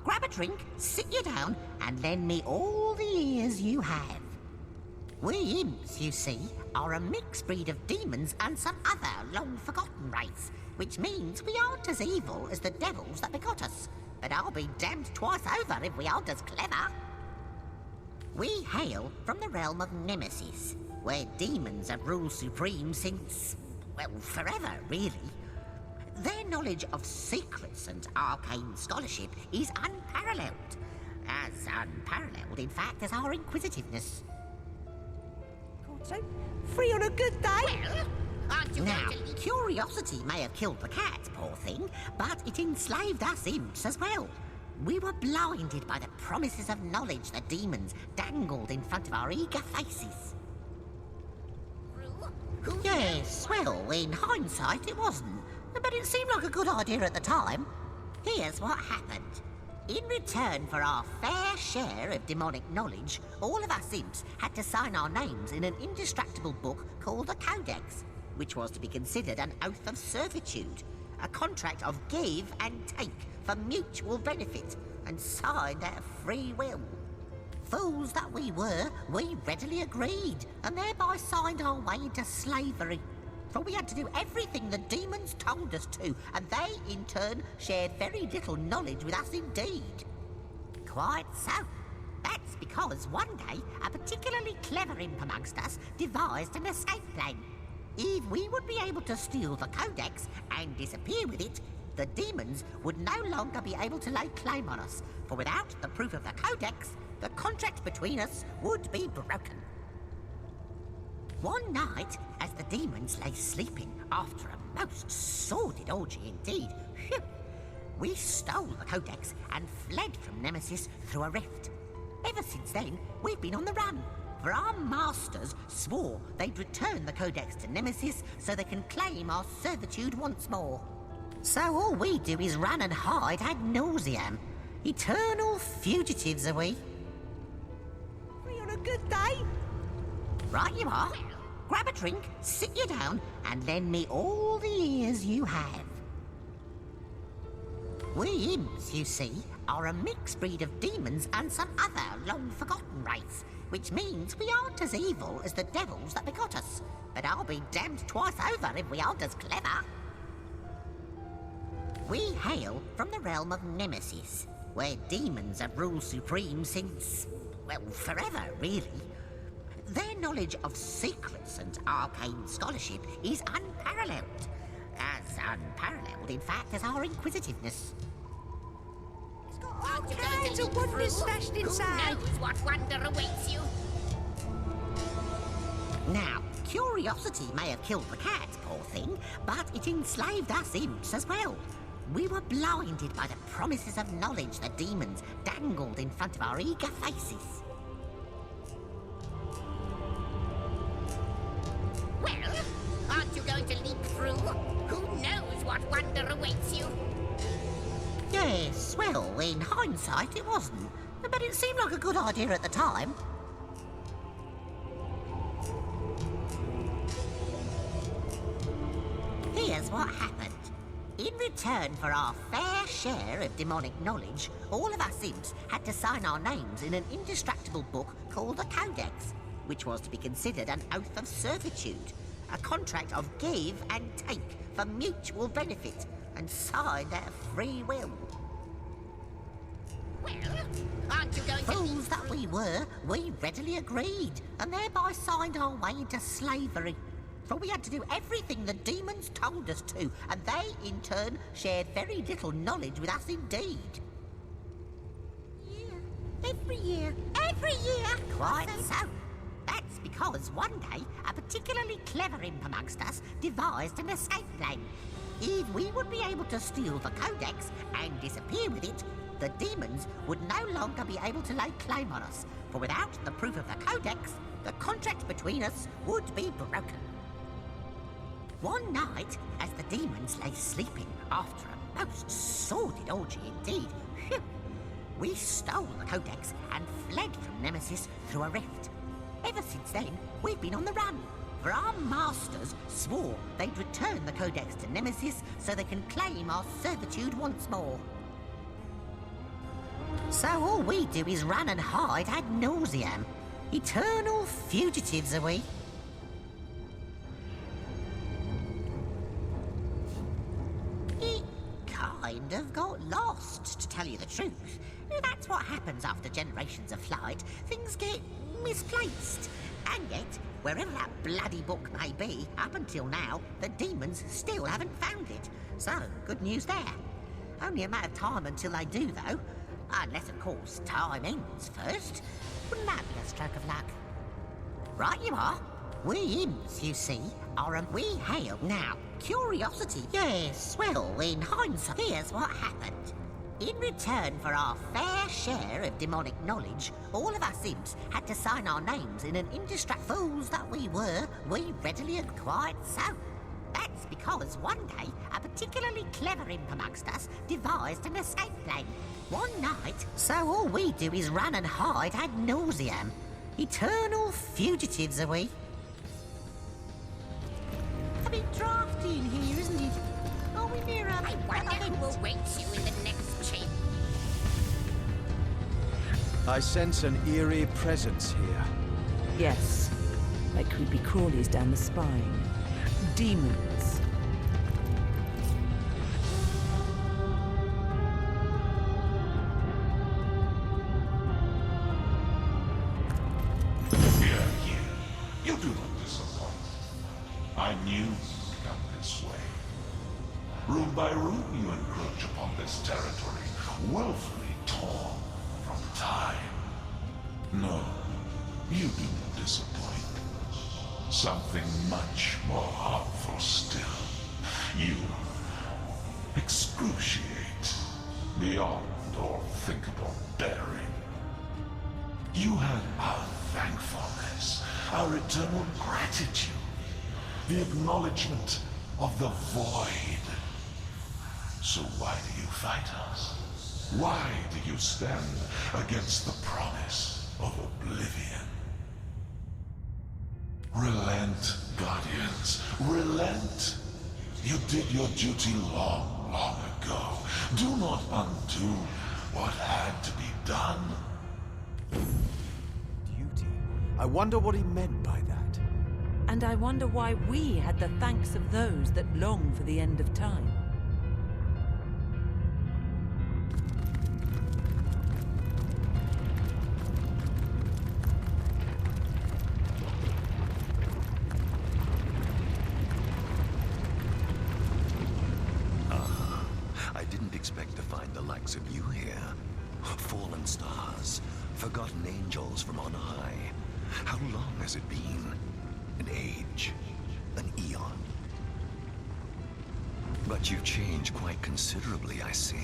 Grab a drink, sit you down, and lend me all the ears you have. We imps, you see, are a mixed breed of demons and some other long-forgotten race, which means we aren't as evil as the devils that begot us. But I'll be damned twice over if we aren't as clever. We hail from the realm of Nemesis, where demons have ruled supreme since, well, forever, really. Their knowledge of secrets and arcane scholarship is unparalleled. As unparalleled, in fact, as our inquisitiveness. So, free on a good day? Well, aren't you Now, going to leap? curiosity may have killed the cat, poor thing, but it enslaved us imps as well. We were blinded by the promises of knowledge the demons dangled in front of our eager faces. Who Yes, well, in hindsight it wasn't, but it seemed like a good idea at the time. Here's what happened. In return for our fair share of demonic knowledge, all of us imps had to sign our names in an indestructible book called the Codex, which was to be considered an oath of servitude, a contract of give and take for mutual benefit, and signed out of free will. Fools that we were, we readily agreed, and thereby signed our way into slavery. For we had to do everything the demons told us to, and they, in turn, shared very little knowledge with us indeed. Quite so. That's because one day, a particularly clever imp amongst us devised an escape plan. If we would be able to steal the Codex and disappear with it, the demons would no longer be able to lay claim on us, for without the proof of the Codex, the contract between us would be broken. One night, as the demons lay sleeping after a most sordid orgy indeed, we stole the Codex and fled from Nemesis through a rift. Ever since then, we've been on the run, for our masters swore they'd return the Codex to Nemesis so they can claim our servitude once more. So all we do is run and hide ad nauseam. Eternal fugitives are we. Free on a good day? Right you are. Grab a drink, sit you down, and lend me all the ears you have. We imps, you see, are a mixed breed of demons and some other long-forgotten race, which means we aren't as evil as the devils that begot us. But I'll be damned twice over if we aren't as clever. We hail from the realm of Nemesis, where demons have ruled supreme since, well, forever, really. Their knowledge of secrets and arcane scholarship is unparalleled. As unparalleled, in fact, as our inquisitiveness. It's got all kinds of wonders stashed inside. Who knows what wonder awaits you? Now, curiosity may have killed the cat, poor thing, but it enslaved us imps as well. We were blinded by the promises of knowledge the demons dangled in front of our eager faces. Well, aren't you going to leap through? Who knows what wonder awaits you? Yes, well, in hindsight it wasn't, but it seemed like a good idea at the time. Here's what happened. In return for our fair share of demonic knowledge, all of us imps had to sign our names in an indestructible book called the Codex, which was to be considered an oath of servitude, a contract of give and take for mutual benefit, and signed out of free will. Well, aren't you going to... Fools that we were, we readily agreed, and thereby signed our way into slavery. For we had to do everything the demons told us to, and they, in turn, shared very little knowledge with us indeed. Every year. Quite so. That's because one day, a particularly clever imp amongst us devised an escape plan. If we would be able to steal the Codex and disappear with it, the demons would no longer be able to lay claim on us, for without the proof of the Codex, the contract between us would be broken. One night, as the demons lay sleeping after a most sordid orgy indeed, we stole the Codex and fled from Nemesis through a rift. Ever since then, we've been on the run, for our masters swore they'd return the Codex to Nemesis so they can claim our servitude once more. So all we do is run and hide ad nauseam. Eternal fugitives are we. It kind of got lost, to tell you the truth. That's what happens after generations of flight. Things get misplaced. And yet, wherever that bloody book may be, up until now, the demons still haven't found it. So, good news there. Only a matter of time until they do, though. Unless, of course, time ends first. Wouldn't that be a stroke of luck? Right you are. We imps, you see, are we hail. Now, curiosity. Yes, well, in hindsight, here's what happened. In return for our fair share of demonic knowledge, all of us imps had to sign our names in an indestructible... Fools that we were, we readily acquired so. That's because one day, a particularly clever imp amongst us devised an escape plan. One night, so all we do is run and hide ad nauseam. Eternal fugitives are we. A bit drafty in here, isn't it? Are we near a... I wonder who awaits you in the next chamber. I sense an eerie presence here. Yes, like creepy crawlies down the spine. Demons. You do not disappoint. I knew you'd come this way. Room by room, you encroach upon this territory, willfully torn from time. No, you do not disappoint. Something much more harmful still. You excruciate beyond all thinkable bearing. You have our thankfulness, our eternal gratitude, the acknowledgement of the void. So why do you fight us? Why do you stand against the promise of oblivion? Relent, Guardians, relent. You did your duty long, long ago. Do not undo what had to be done. Duty? I wonder what he meant by that. And I wonder why we had the thanks of those that long for the end of time. I didn't expect to find the likes of you here. Fallen stars, forgotten angels from on high. How long has it been? An age, an eon. But you've changed quite considerably, I see.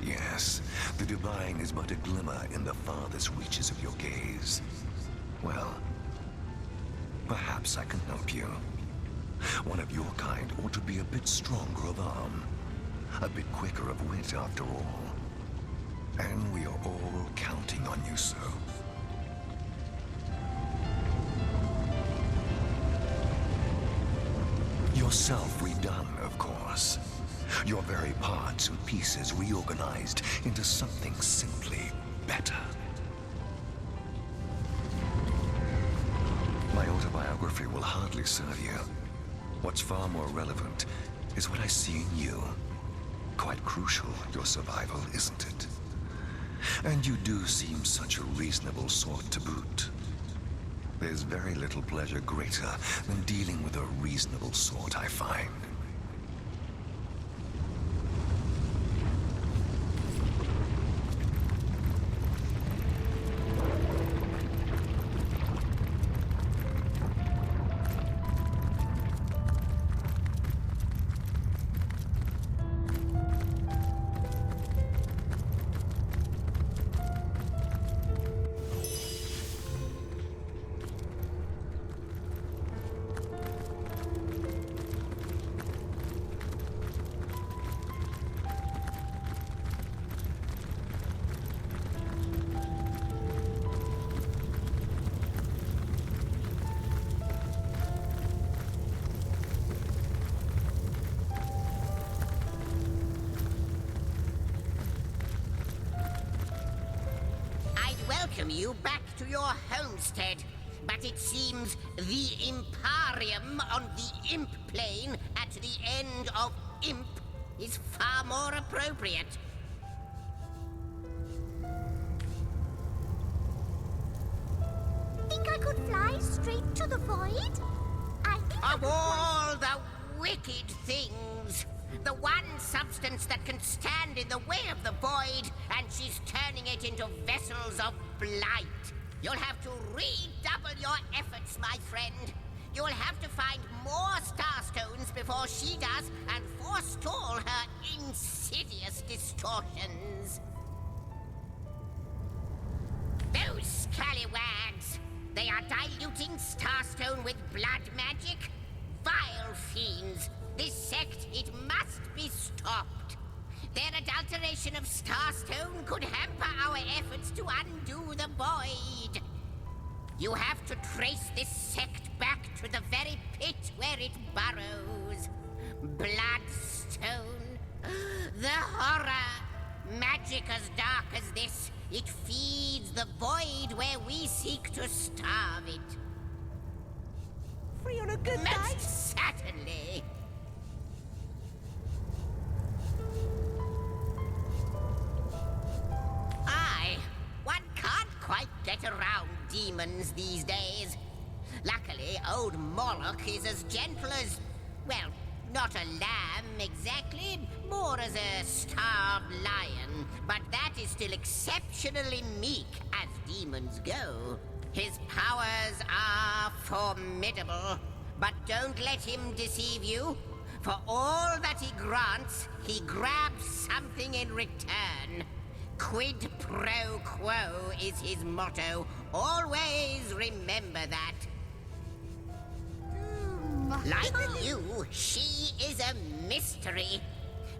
Yes, the divine is but a glimmer in the farthest reaches of your gaze. Well, perhaps I can help you. One of your kind ought to be a bit stronger of arm, a bit quicker of wit after all. And we are all counting on you, sir. Yourself redone, of course. Your very parts and pieces reorganized into something simply better. My autobiography will hardly serve you. What's far more relevant is what I see in you. Quite crucial, your survival, isn't it? And you do seem such a reasonable sort to boot. There's very little pleasure greater than dealing with a reasonable sort, I find. Welcome you back to your homestead, but it seems the Imparium on the Imp plane at the end of Imp is far more appropriate. Think I could fly straight to the void? Of all the wicked things, the one substance that can stand in the way of the void, and she's turning it into vessels of blight. You'll have to redouble your efforts, my friend. You'll have to find more starstones before she does and forestall her insidious distortions. Those scallywags! They are diluting starstone with blood magic? Vile fiends! This sect, it must be stopped. Their adulteration of starstone could hamper our efforts to undo the void. You have to trace this sect back to the very pit where it burrows. Bloodstone. The horror. Magic as dark as this. It feeds the void where we seek to starve it. Free on a good Most night? certainly. One can't quite get around demons these days. Luckily, old Moloch is as gentle as, well, not a lamb exactly, more as a starved lion. But that is still exceptionally meek as demons go. His powers are formidable, but don't let him deceive you. For all that he grants, he grabs something in return. Quid pro quo is his motto. Always remember that. Like you, she is a mystery.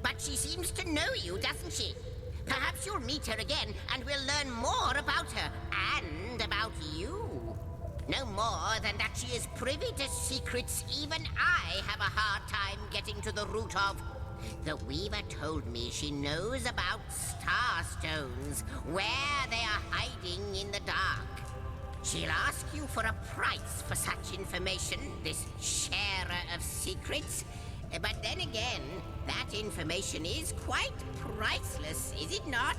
But she seems to know you, doesn't she? Perhaps you'll meet her again and we'll learn more about her and about you. No more than that she is privy to secrets even I have a hard time getting to the root of. The Weaver told me she knows about starstones, where they are hiding in the dark. She'll ask you for a price for such information, this sharer of secrets. But then again, that information is quite priceless, is it not?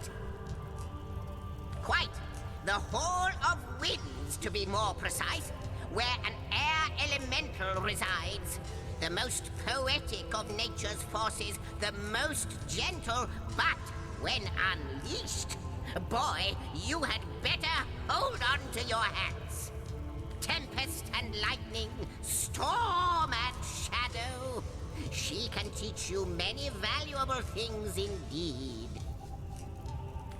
Quite. The Hall of Winds, to be more precise, where an air elemental resides. The most poetic of nature's forces, the most gentle, but when unleashed, boy, you had better hold on to your hats. Tempest and lightning, storm and shadow. She can teach you many valuable things indeed.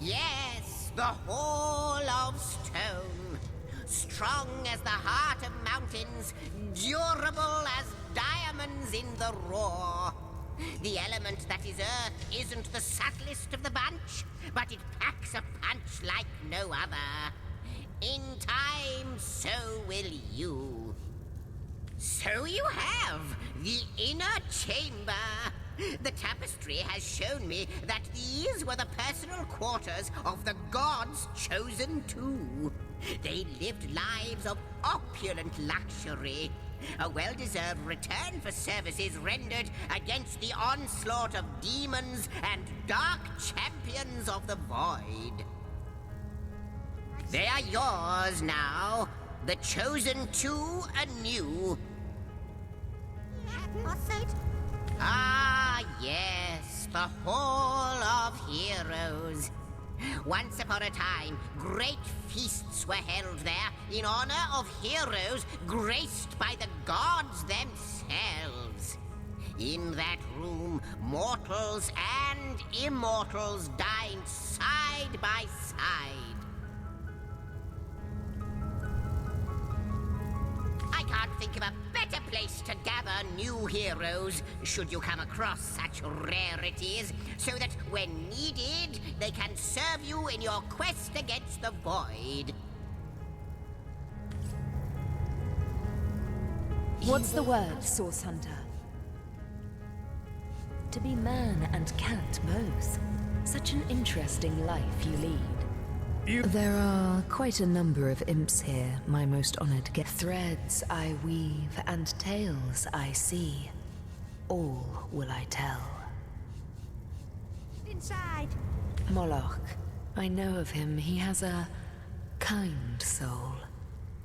Yes, the Hall of Stone. Strong as the heart of mountains, durable as diamonds in the roar. The element that is earth isn't the subtlest of the bunch, but it packs a punch like no other. In time, so will you. So you have the inner chamber. The tapestry has shown me that these were the personal quarters of the gods chosen two. They lived lives of opulent luxury, a well-deserved return for services rendered against the onslaught of demons and dark champions of the void. They are yours now, the chosen two anew. Ah, yes, the Hall of Heroes. Once upon a time, great feasts were held there in honor of heroes graced by the gods themselves. In that room, mortals and immortals dined side by side. I can't think of a better place to gather new heroes, should you come across such rarities, so that when needed, they can serve you in your quest against the void. What's the word, Source Hunter? To be man and cat both. Such an interesting life you lead. There are quite a number of imps here, my most honored guest. Threads I weave and tales I see. All will I tell. Inside. Moloch. I know of him. He has a kind soul.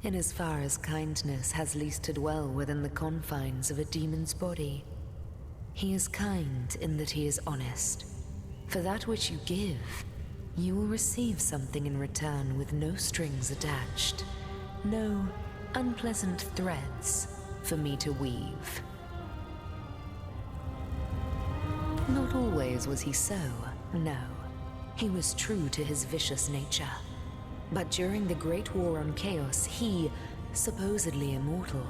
In as far as kindness has least to dwell within the confines of a demon's body. He is kind in that he is honest. For that which you give, you will receive something in return with no strings attached. No unpleasant threads for me to weave. Not always was he so, no. He was true to his vicious nature. But during the Great War on Chaos, he, supposedly immortal,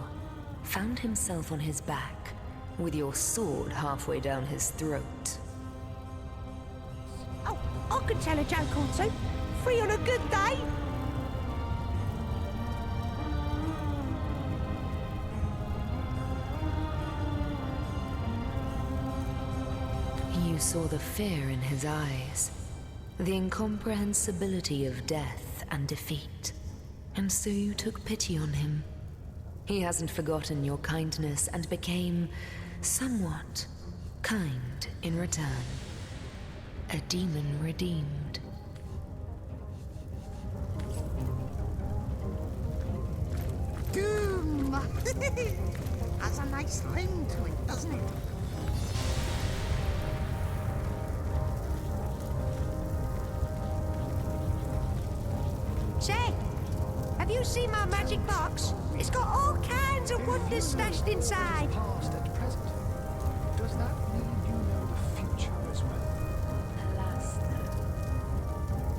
found himself on his back, with your sword halfway down his throat. Oh, I could tell a joke or two. Free on a good day. You saw the fear in his eyes, the incomprehensibility of death and defeat, and so you took pity on him. He hasn't forgotten your kindness and became somewhat kind in return. A demon redeemed. Doom! Has a nice ring to it, doesn't it? Say, have you seen my magic box? It's got all kinds of wonders stashed inside. Past and present. Does that mean you know the future as well? Alas, no.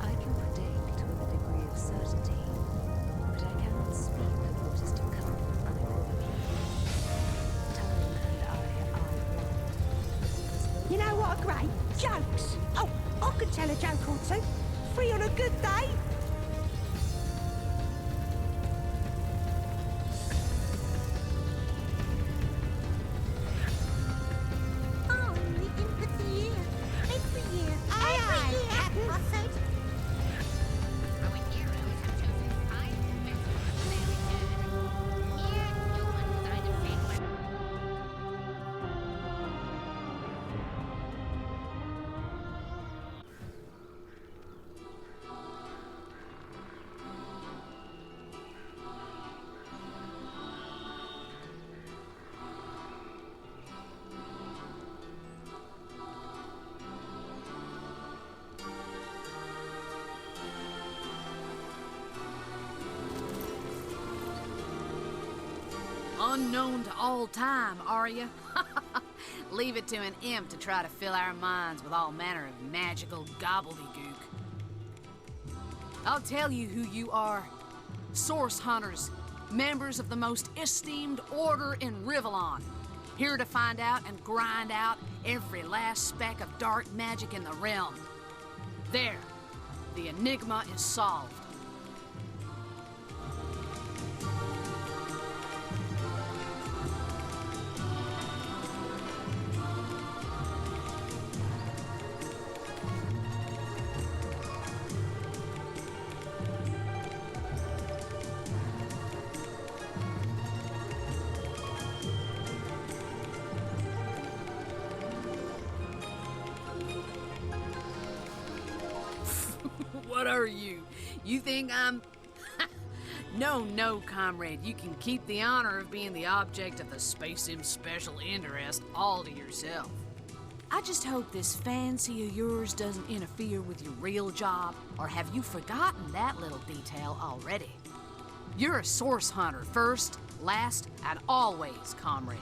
I can predict with a degree of certainty, but I cannot speak of what is to come unequivocally. Time and I are one. You know what are great? Jokes. Oh, I could tell a joke or two. Free on a good day. Unknown to all time, are you? Leave it to an imp to try to fill our minds with all manner of magical gobbledygook. I'll tell you who you are. Source Hunters, members of the most esteemed order in Rivellon. Here to find out and grind out every last speck of dark magic in the realm. There, the enigma is solved. What are you? You think I'm... No, comrade. You can keep the honor of being the object of the Space Im's special interest all to yourself. I just hope this fancy of yours doesn't interfere with your real job, or have you forgotten that little detail already? You're a source hunter first, last, and always, comrade.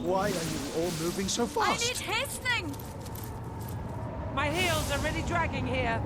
Why are you all moving so fast? I need hastening! My heels are really dragging here.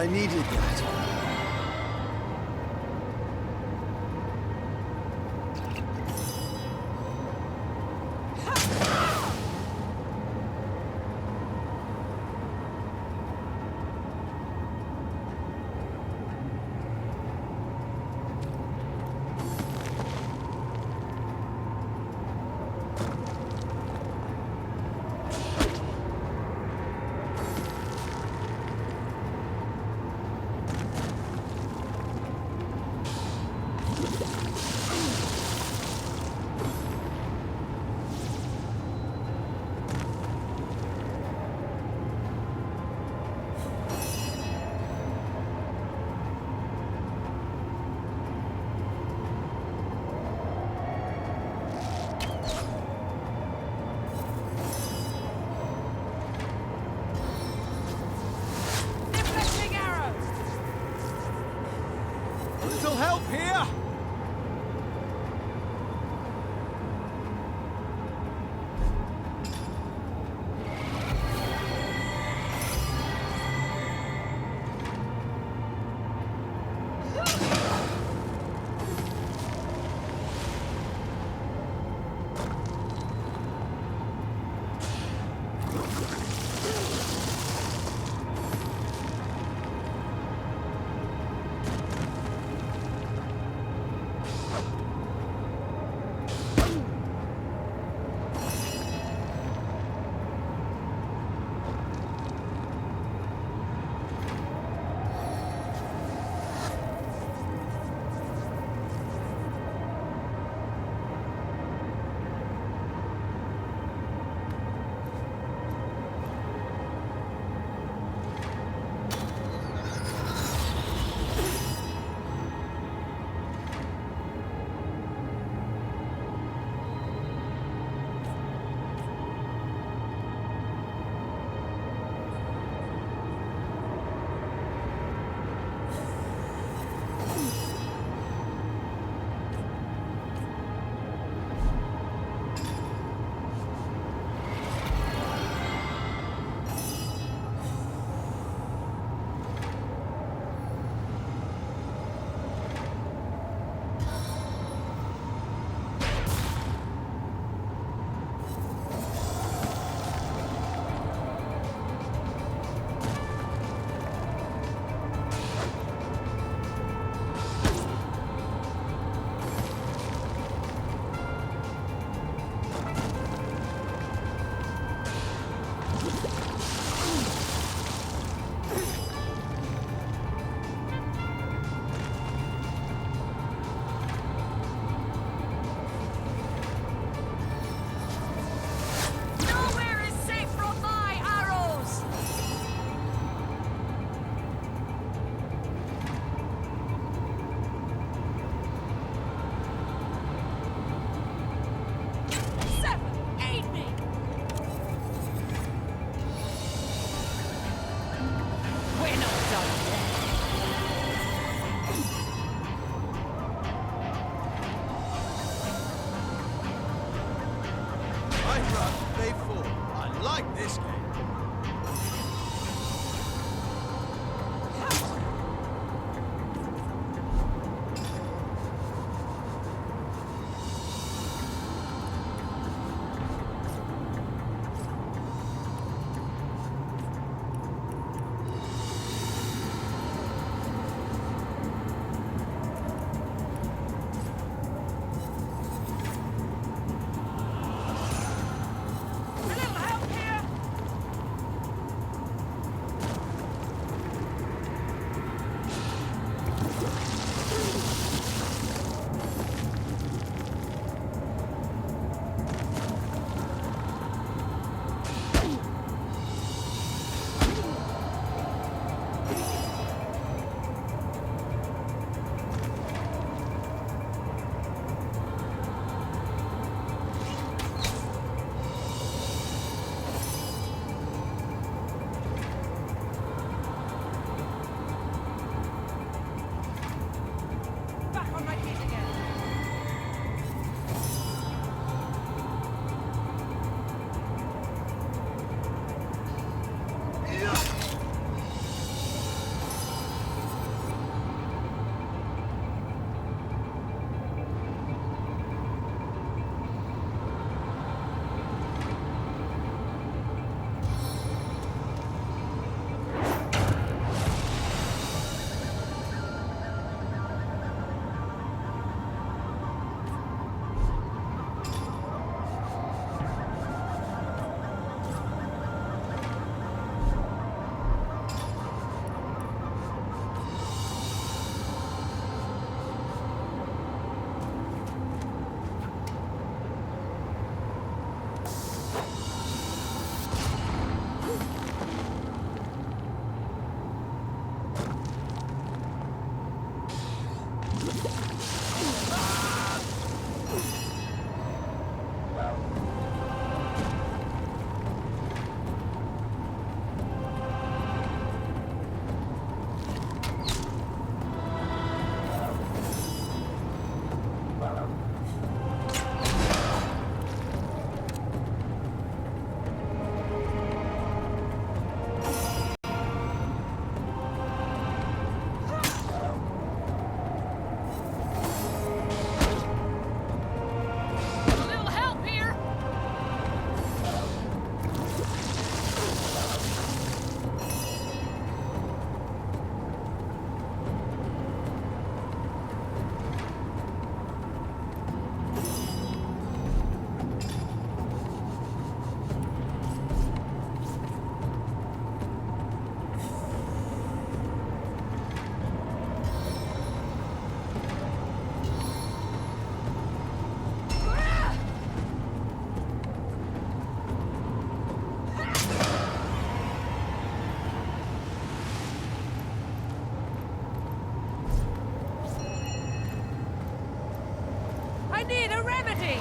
I needed that. Little help here? need a remedy!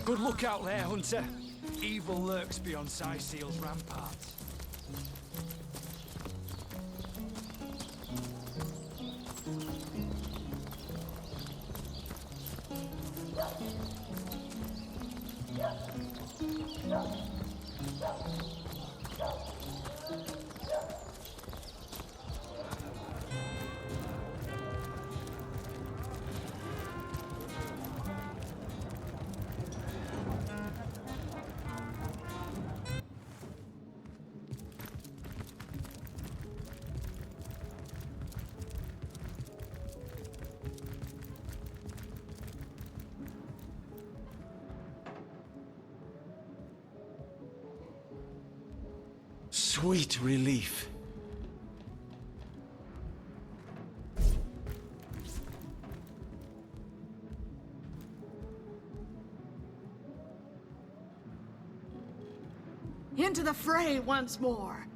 Good luck out there, Hunter. Evil lurks beyond Seal's ramparts. Sweet relief. Into the fray once more.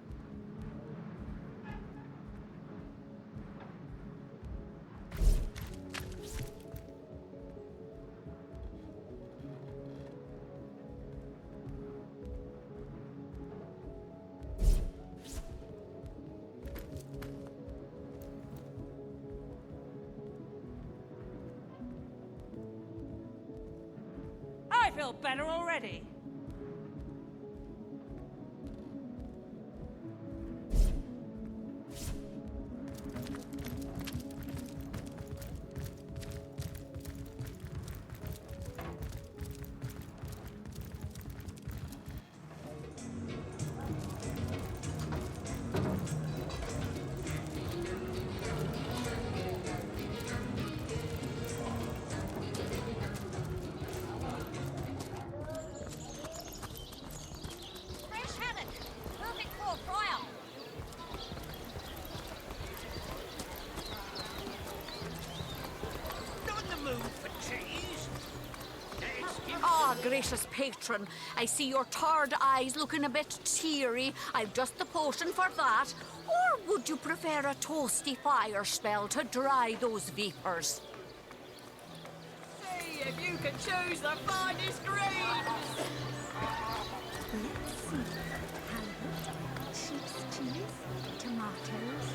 I feel better already. Gracious patron, I see your tarred eyes looking a bit teary. I've just the potion for that. Or would you prefer a toasty fire spell to dry those vapors? See if you can choose the finest greens! Let's see. Carrot, sheep's cheese, tomatoes.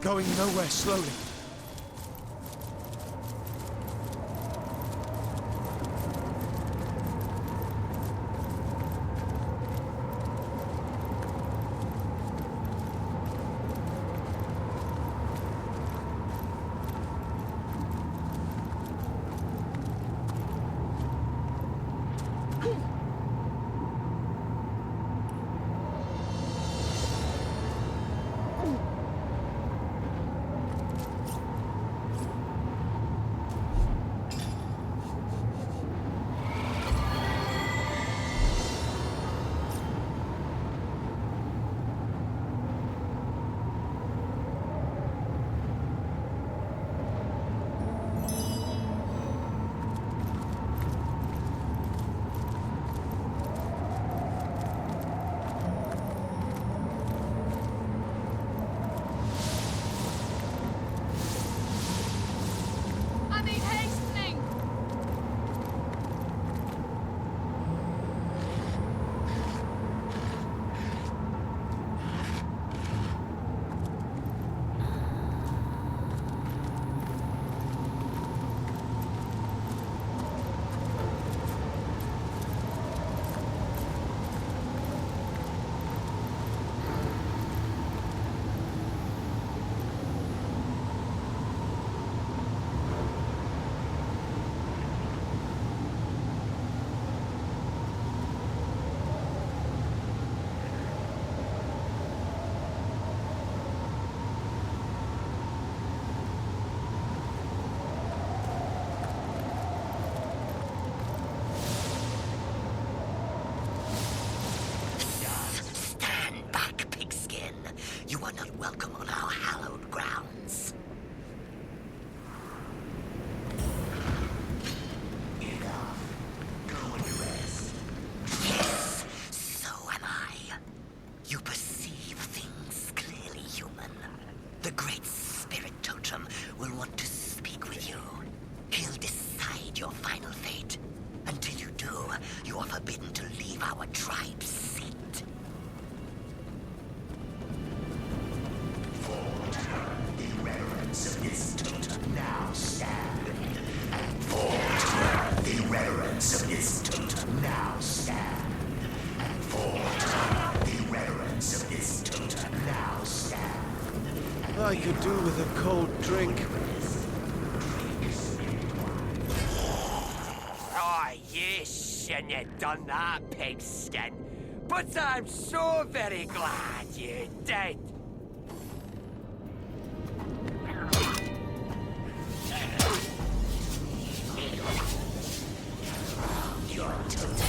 Going nowhere slowly. I need hastening! Stand back, pigskin. You are not welcome on our hallowed grounds. Enough. Go and rest. Yes, so am I. You perceive things clearly, human. The Great Spirit Totem will want to speak with you. He'll decide your final fate. Until you do, you are forbidden to leave our tribe's seat. In reverence of this totem, now stand. And forward. In reverence of this totem, now stand. And forward. In reverence of this totem, now stand. I could do with a cold drink. Oh, yes, and you done that, pigskin. But I'm so very glad you did. Your totem.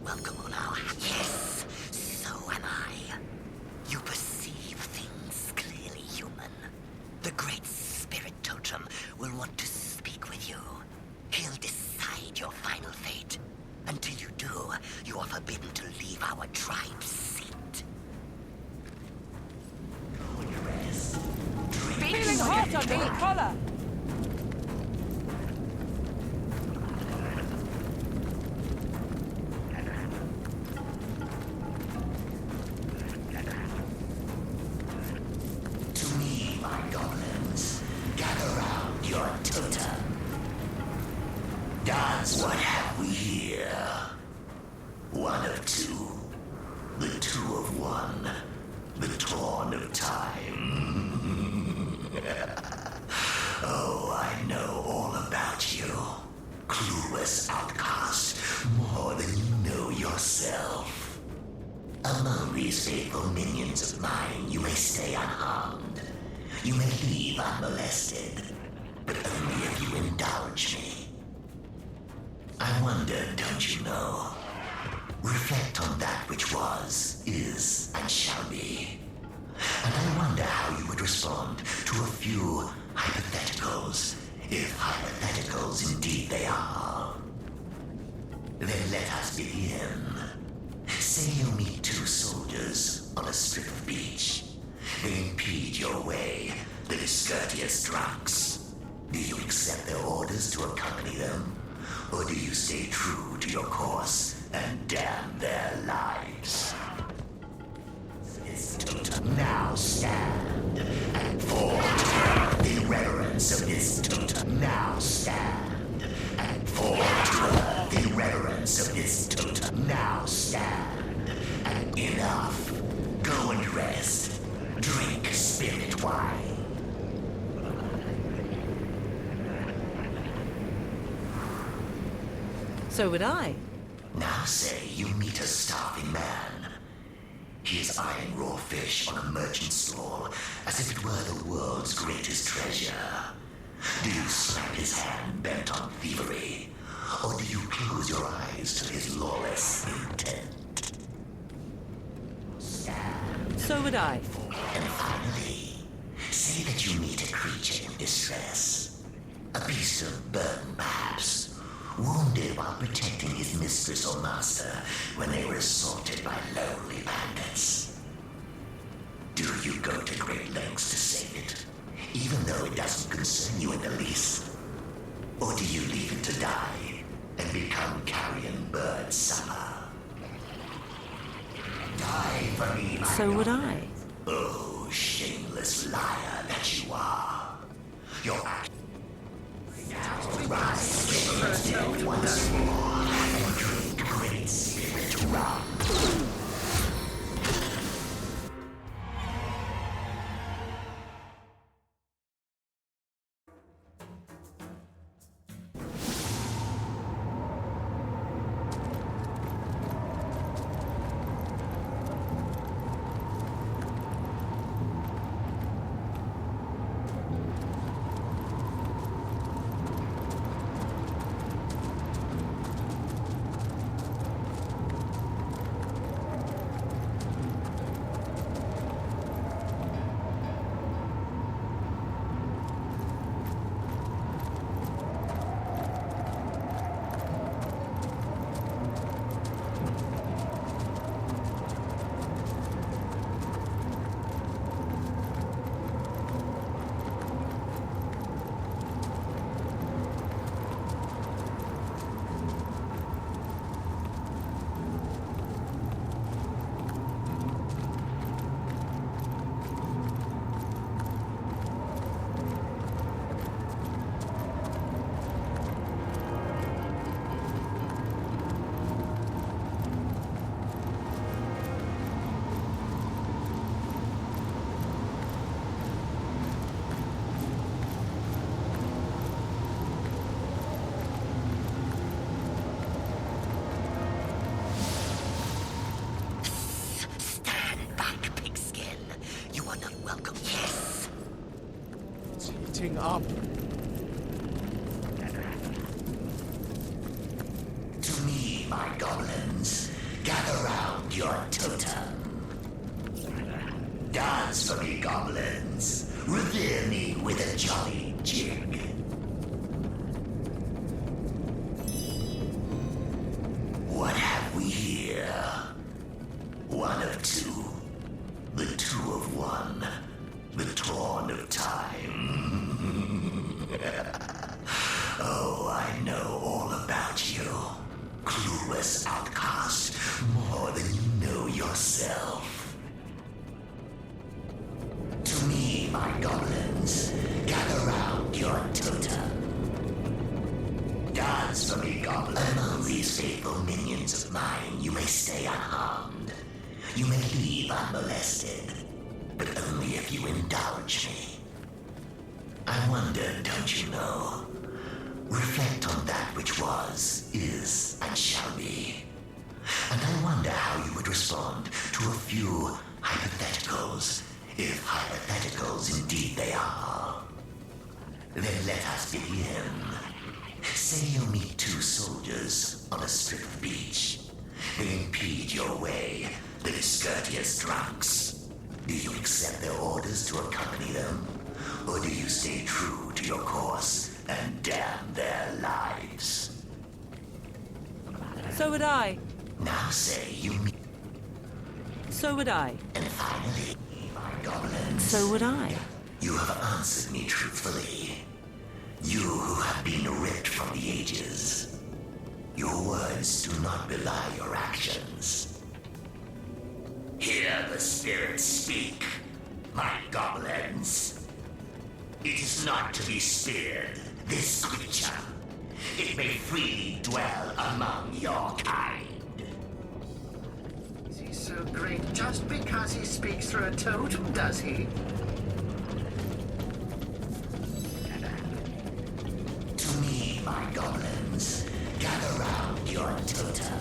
welcome on our... Yes, so am I. You perceive things clearly, human. The Great Spirit Totem will want to speak with you. He'll decide your final fate. Until you do, you are forbidden to leave our tribe's seat. Rest. Feeling hot under the collar. To me, my goblins, gather round your totem. Gods, what have we here? One of two. The two of one. The torn of time. Oh, I know all about you. Clueless outcast, more than you know yourself. Among these faithful minions of mine, you may stay unharmed. You may leave unmolested, but only if you indulge me. I wonder, don't you know? Reflect on that which was, is, and shall be. And I wonder how you would respond to a few hypotheticals, if hypotheticals indeed they are. Then let us begin. Say you meet two soldiers on a strip of beach. They impede your way, the discourteous drunks. Do you accept their orders to accompany them? Or do you stay true to your course and damn their lives? This totem now stand and fall to earth in reverence of this totem. Now stand and fall to earth in reverence of this totem. Now stand and enough. Go and rest. Drink spirit wine. So would I. Now say you meet a starving man. He is eyeing raw fish on a merchant stall as if it were the world's greatest treasure. Do you slap his hand bent on thievery? Or do you close your eyes to his lawless intent? Stand. So would I. And finally, say that you meet a creature in distress. A beast of burden, perhaps. Wounded while protecting his mistress or master when they were assaulted by lonely bandits. Do you go to great lengths to save it, even though it doesn't concern you in the least? Or do you leave it to die and become carrion bird summer? Die for me, my So would God. I. Oh, shameless liar that you are. Your act. Rise, spirit, dead once more, and drink great spirit rum. Up. To me, my goblins, gather round your totem. Dance for me, goblins. Revere me with a jolly jig. What have we here? One of two. The two of one. The torn of time. Oh, I know all about you. Clueless outcast, more than you know yourself. To me, my goblins, gather round your totem. Dance for me, goblins. Among these faithful minions of mine, you may stay unharmed. You may leave unmolested, but only if you indulge me. I wonder, don't you know? Reflect on that which was, is, and shall be. and I wonder how you would respond to a few hypotheticals, if hypotheticals indeed they are. Then let us begin. Say you meet two soldiers on a strip of beach. They impede your way, the discourteous drunks. Do you accept their orders to accompany them? Or do you stay true to your course and damn their lives? So would I. Now say you meet. So would I. And finally, my goblins. So would I. You have answered me truthfully. You who have been ripped from the ages. Your words do not belie your actions. Hear the spirits speak, my goblins. It is not to be speared, this creature. It may freely dwell among your kind. Is he so great just because he speaks through a totem, does he? To me, my goblins, gather round your totem.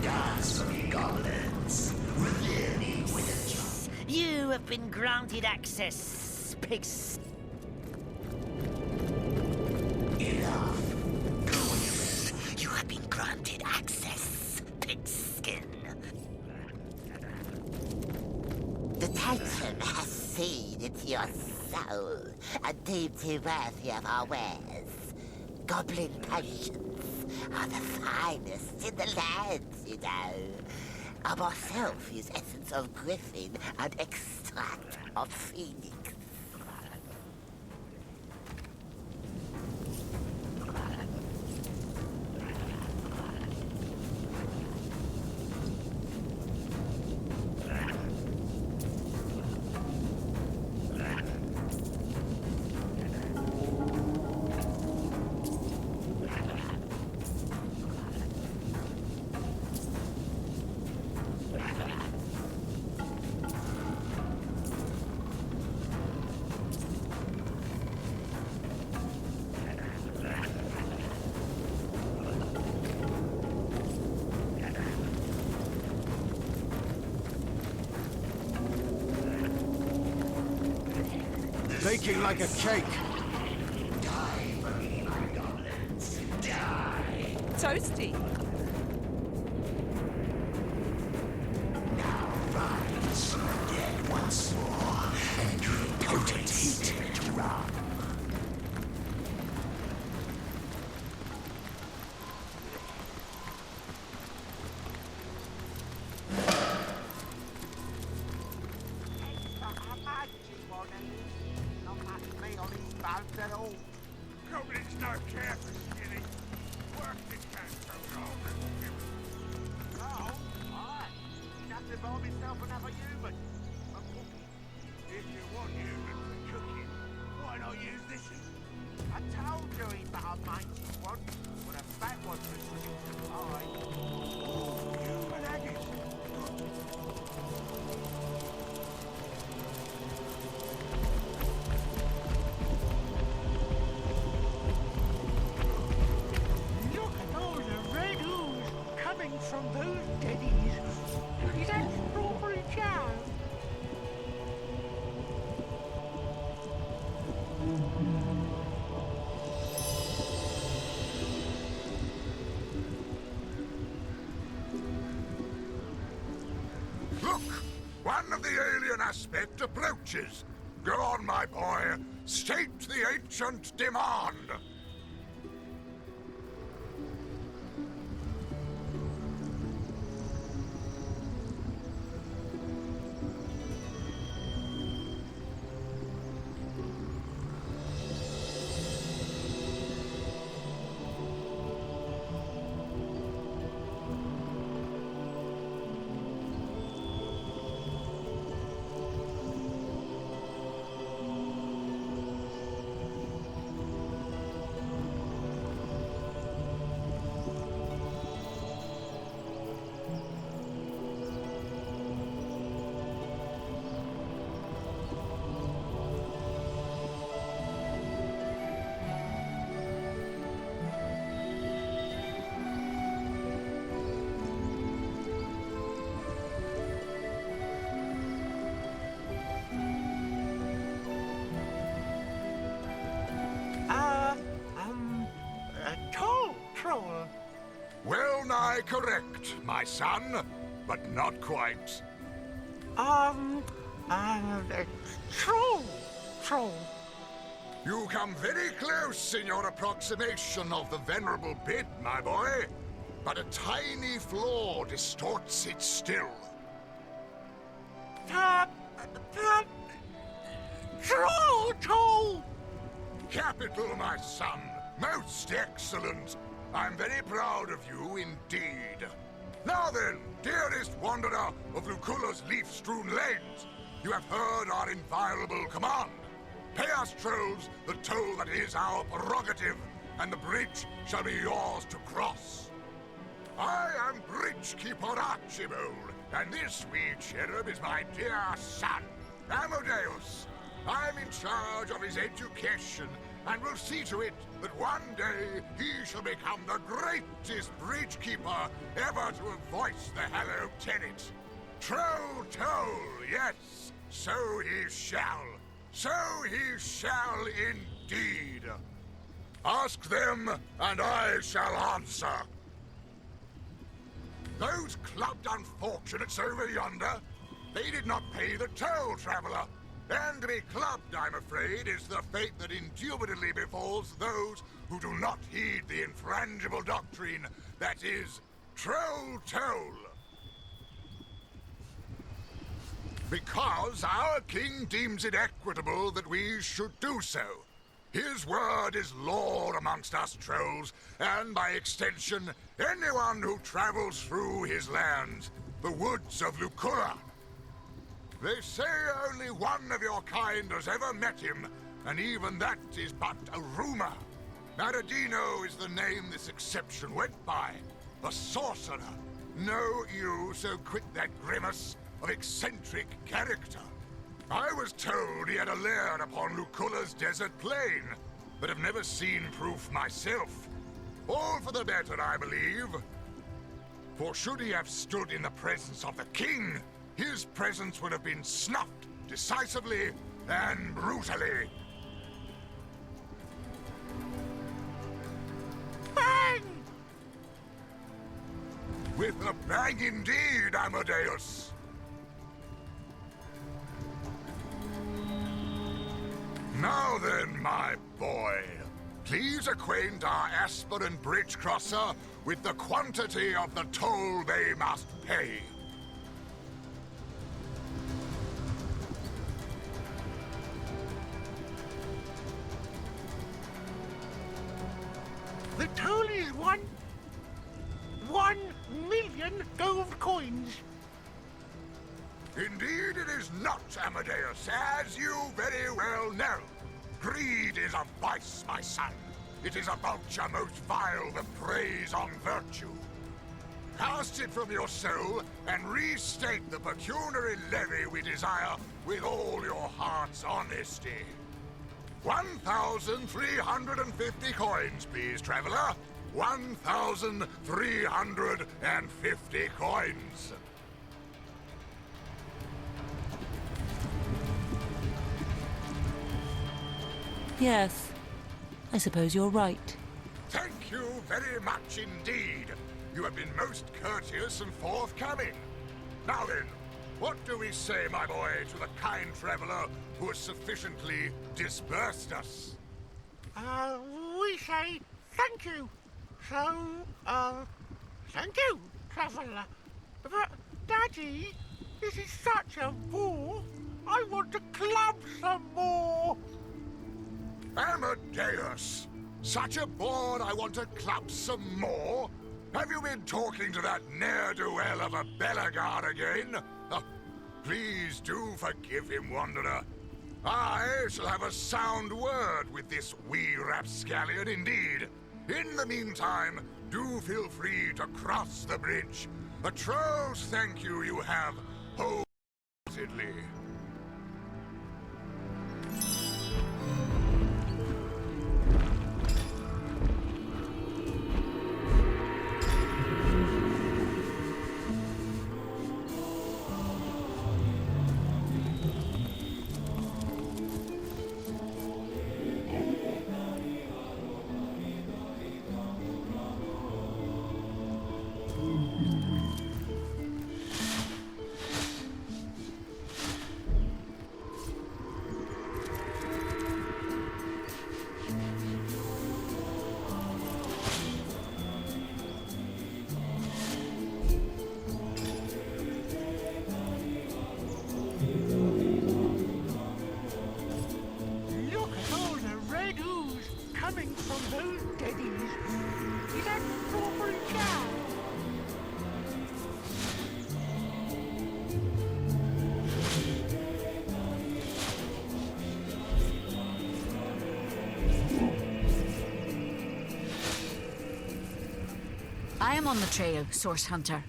Dance for me, goblins. Revere me with a You have been granted access, pigs. enough. Go with You have been granted access, pigskin. The Titan has seen into your soul and deemed you worthy of our wares. Goblin potions are the finest in the land, you know. I myself use essence of griffin and extract of phoenix. Baking like a cake. Die for me, my goblins. Die. Toasty. Now rise from the dead once more and drink potent heat rum. Goblins don't care for skinny. Working can't go wrong. Oh, aye. You'd have to buy myself another human. A cookie. If you want human for cooking, why not use this one? I told you he'd but a mighty one. But a fat one for such a pie. Oh, human haggis. Look at all the red ooze coming from those deadies. Is that strawberry jam? Look! One of the alien aspect approaches. Go on, my boy. State the ancient demand. correct, my son, but not quite. Troll. You come very close in your approximation of the venerable bit, my boy. But a tiny flaw distorts it still. Troll! Capital, my son. Most excellent. I'm very proud of you indeed. Now then, dearest wanderer of Lucula's leaf-strewn lanes, you have heard our inviolable command. Pay us, trolls, the toll that is our prerogative, and the bridge shall be yours to cross. I am Bridgekeeper Archibald, and this wee cherub is my dear son, Amadeus. I'm in charge of his education, and will see to it that one day he shall become the greatest bridgekeeper ever to have voiced the hallowed tenet. Troll toll, yes, so he shall. So he shall indeed. Ask them, and I shall answer. Those clubbed unfortunates over yonder, they did not pay the toll, traveler. And to be clubbed, I'm afraid, is the fate that indubitably befalls those who do not heed the infrangible doctrine that is troll toll. Because our king deems it equitable that we should do so. His word is law amongst us trolls, and by extension, anyone who travels through his lands, the woods of Lucula. They say only one of your kind has ever met him, and even that is but a rumor. Maradino is the name this exception went by, a sorcerer. Know you so quit that grimace of eccentric character? I was told he had a lair upon Lucula's desert plain, but have never seen proof myself. All for the better, I believe. For should he have stood in the presence of the king, his presence would have been snuffed decisively and brutally. Bang! With a bang indeed, Amadeus. Now then, my boy, please acquaint our aspirant bridge crosser with the quantity of the toll they must pay. The toll is 1,000,000 gold coins. Indeed it is not, Amadeus, as you very well know. Greed is a vice, my son. It is a vulture most vile that preys on virtue. Cast it from your soul and restate the pecuniary levy we desire with all your heart's honesty. 1,350 coins, please, traveler. 1,350 coins. Yes, I suppose you're right. Thank you very much indeed. You have been most courteous and forthcoming. Now then, what do we say, my boy, to the kind traveler who has sufficiently disbursed us? We say thank you. So, thank you, traveler. But, Daddy, this is such a bore. I want to club some more. Amadeus! Such a bore I want to club some more? Have you been talking to that ne'er-do-well of a Belagard again? Please do forgive him, Wanderer. I shall have a sound word with this wee rapscallion indeed. In the meantime, do feel free to cross the bridge. A troll's thank you have wholeheartedly. I'm on the trail, Source Hunter.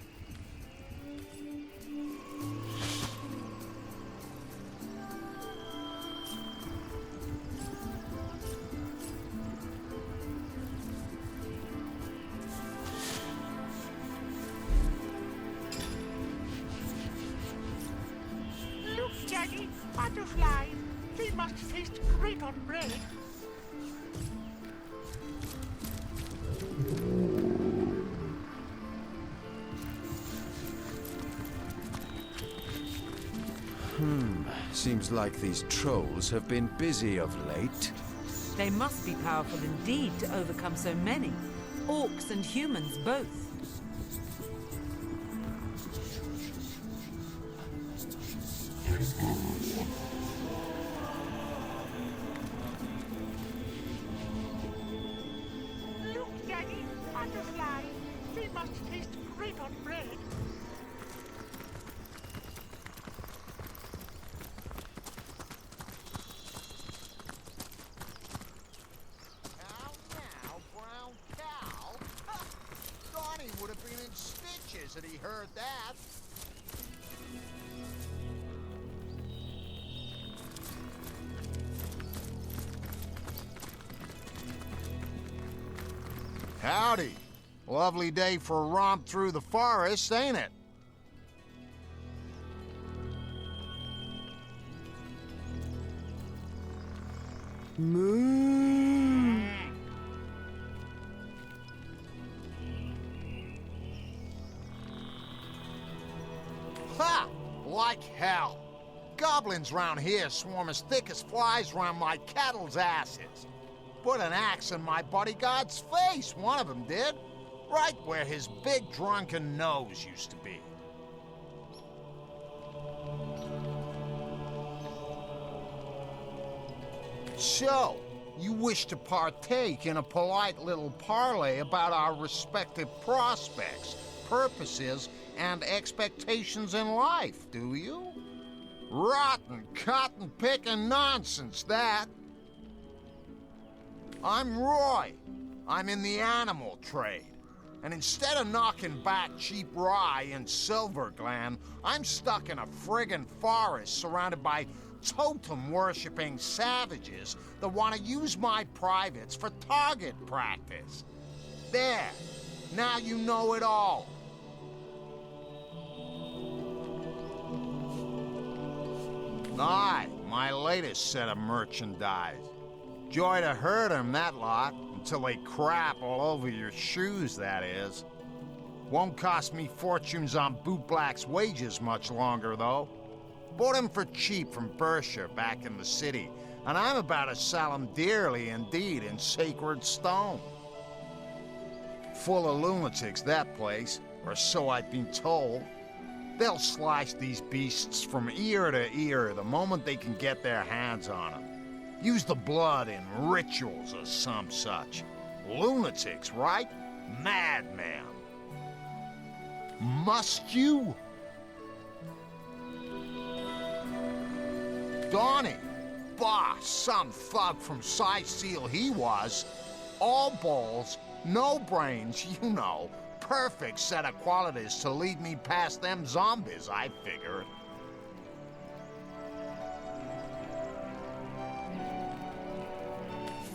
Look, Daddy, butterfly. They must taste great on bread. Seems like these trolls have been busy of late. They must be powerful indeed to overcome so many. Orcs and humans both. Look, Daddy, butterfly. They must taste great on bread. Would have been in stitches had he heard that. Howdy. Lovely day for a romp through the forest, ain't it? Moo. Ha! Like hell. Goblins round here swarm as thick as flies round my cattle's asses. Put an axe in my bodyguard's face, one of them did. Right where his big drunken nose used to be. So, you wish to partake in a polite little parley about our respective prospects, purposes, and expectations in life, do you? Rotten, cotton-picking nonsense, that. I'm Roy. I'm in the animal trade. And instead of knocking back cheap rye in Silverglen, I'm stuck in a friggin' forest surrounded by totem-worshipping savages that want to use my privates for target practice. There. Now you know it all. Aye, my latest set of merchandise. Joy to herd 'em, that lot, until they crap all over your shoes, that is. Won't cost me fortunes on bootblack's wages much longer, though. Bought 'em for cheap from Berkshire back in the city, and I'm about to sell 'em dearly indeed in sacred stone. Full of lunatics, that place, or so I've been told. They'll slice these beasts from ear to ear the moment they can get their hands on them. Use the blood in rituals or some such. Lunatics, right? Madman. Must you? Donnie. Bah, some thug from Seal he was. All balls, no brains, you know. Perfect set of qualities to lead me past them zombies, I figured.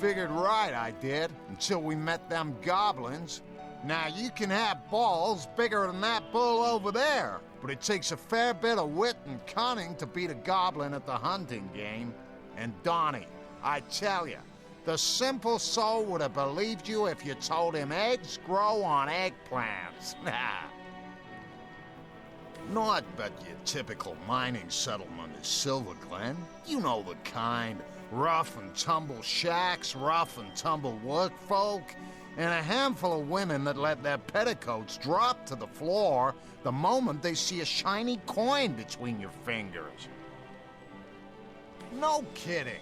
Figured right, I did, until we met them goblins. Now, you can have balls bigger than that bull over there, but it takes a fair bit of wit and cunning to beat a goblin at the hunting game. And Donnie, I tell you, the simple soul would have believed you if you told him eggs grow on eggplants. Not but your typical mining settlement is Silverglen. You know the kind. Rough and tumble shacks, rough and tumble workfolk, and a handful of women that let their petticoats drop to the floor the moment they see a shiny coin between your fingers. No kidding.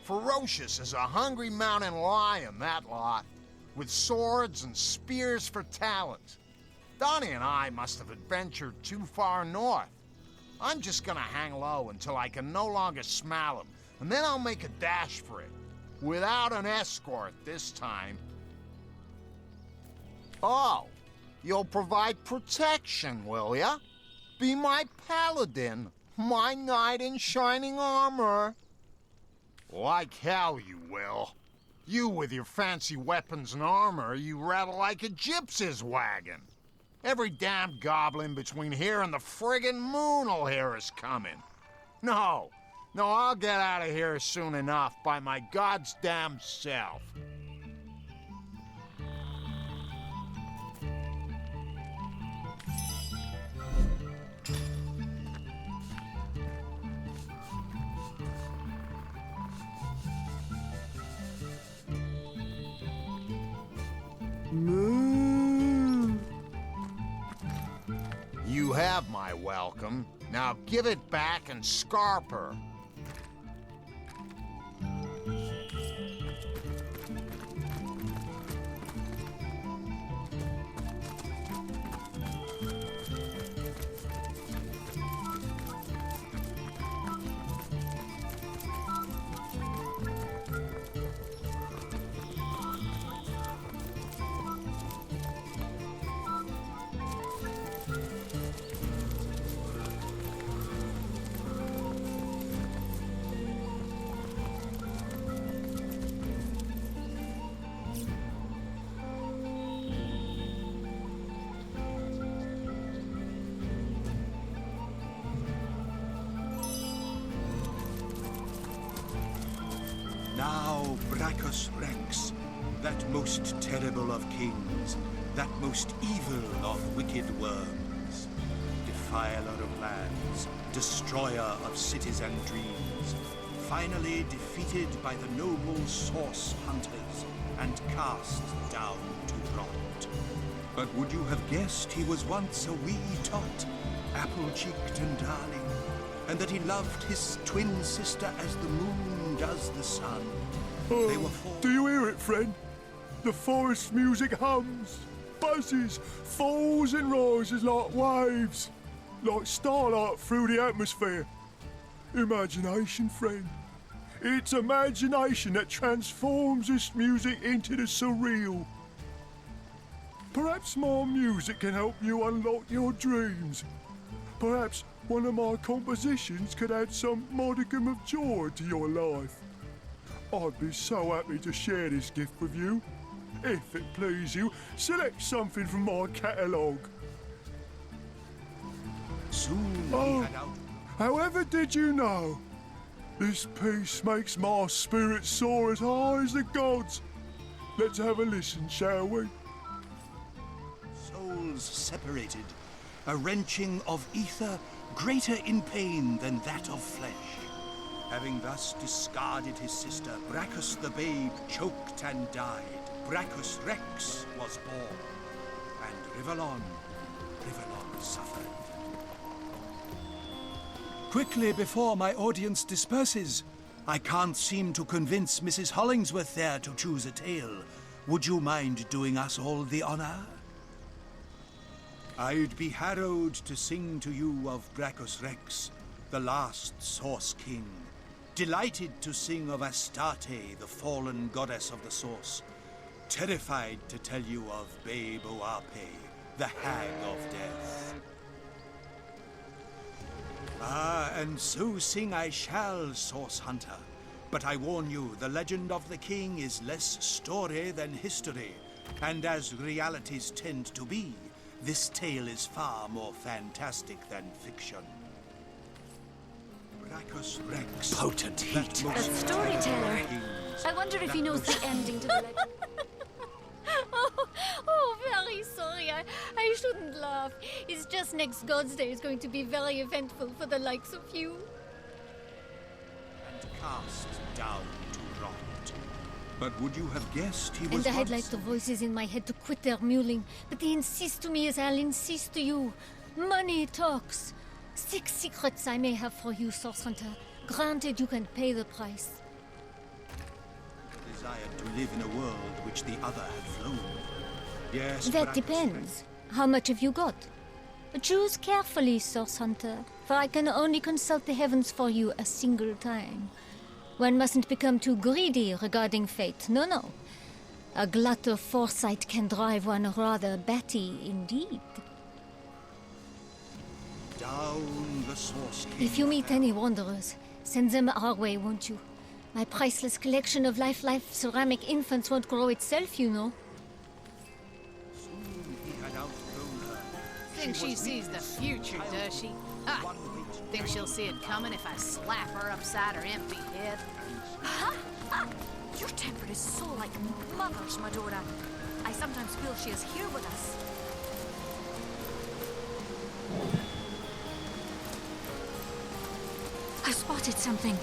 Ferocious as a hungry mountain lion, that lot, with swords and spears for talons. Donnie and I must have adventured too far north. I'm just gonna hang low until I can no longer smell him, and then I'll make a dash for it. Without an escort this time. Oh, You'll provide protection, will ya? Be my paladin, my knight in shining armor. Like hell you will. You with your fancy weapons and armor, you rattle like a gypsy's wagon. Every damn goblin between here and the friggin' moon'll hear us coming. No, I'll get out of here soon enough by my god's damn self. You have my welcome. Now give it back and scarp her. Now, Brachus Rex, that most terrible of kings, that most evil of wicked worms, defiler of lands, destroyer of cities and dreams, finally defeated by the noble source hunters and cast down to rot. But would you have guessed he was once a wee tot, apple-cheeked and darling, and that he loved his twin sister as the moon does the sun? They were Do you hear it, friend? The forest music hums, buzzes, falls and rises like waves, like starlight through the atmosphere. Imagination, friend. It's imagination that transforms this music into the surreal. Perhaps my music can help you unlock your dreams. Perhaps one of my compositions could add some modicum of joy to your life. I'd be so happy to share this gift with you. If it please you, select something from my catalogue. Soon oh, however did you know? This piece makes my spirit soar as high as the gods. Let's have a listen, shall we? Souls separated, a wrenching of ether greater in pain than that of flesh. Having thus discarded his sister, Brachus the babe choked and died. Brachus Rex was born, and Rivellon suffered. Quickly, before my audience disperses, I can't seem to convince Mrs. Hollingsworth there to choose a tale. Would you mind doing us all the honor? I'd be harrowed to sing to you of Brachus Rex, the last Source King. Delighted to sing of Astarte, the fallen goddess of the Source. Terrified to tell you of Babe Oape, the Hag of Death. Ah, and so sing I shall, Source Hunter. But I warn you, the legend of the king is less story than history. And as realities tend to be, this tale is far more fantastic than fiction. Brachus Rex. Potent heat. A storyteller. I wonder if he knows the ending to the legend. Oh, very sorry. I shouldn't laugh. It's just next God's Day is going to be very eventful for the likes of you. And cast down to rot. But would you have guessed he was And I had once like the voices in my head to quit their mewling, but they insist to me as I'll insist to you. Money talks. 6 secrets I may have for you, Source Hunter. Granted, you can pay the price. Desired to live in a world which the other had flown. Yes, That Brachus depends. How much have you got? Choose carefully, Source Hunter, for I can only consult the heavens for you a single time. One mustn't become too greedy regarding fate. No. A glut of foresight can drive one rather batty indeed. Down the source cave. If you meet any wanderers, send them our way, won't you? My priceless collection of life ceramic infants won't grow itself, you know. Soon he had outgrown her. Think she sees the future, does she? Ha! Think she'll see it coming if I slap her upside her empty head? Ha! Ha! Your temper is so like mother's, Madora. I sometimes feel she is here with us. I spotted something.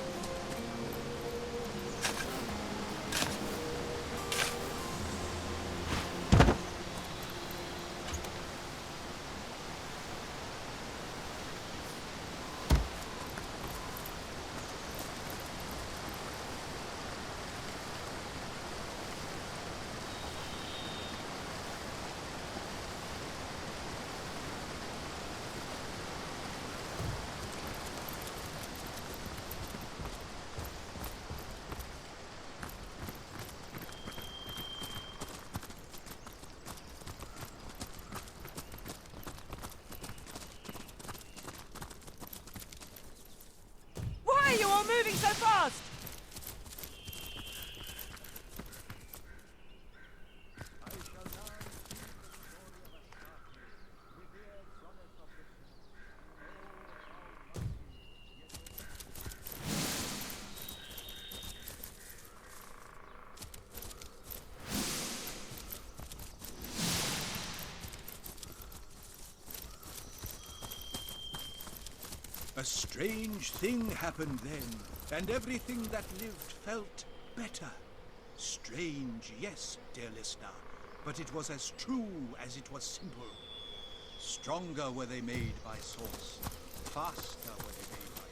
Why are you all moving so fast? A strange thing happened then, and everything that lived felt better. Strange, yes, dear listener, but it was as true as it was simple. Stronger were they made by Source. Faster were they made by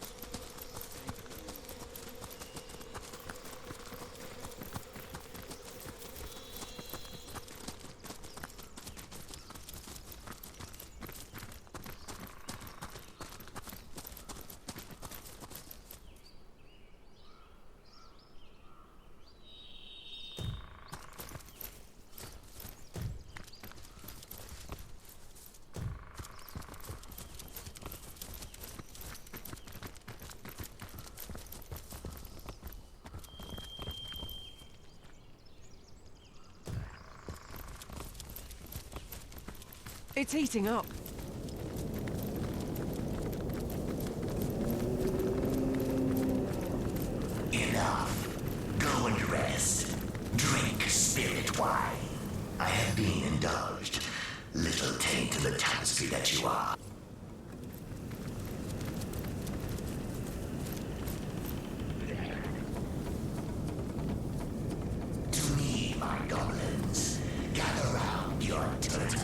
It's heating up. Enough. Go and rest. Drink spirit wine. I have been indulged. Little taint to the tapestry that you are. To me, my goblins, gather round your totem.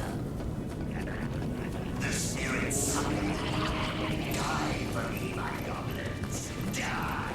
The spirits summon. Die for me, my goblins. Die!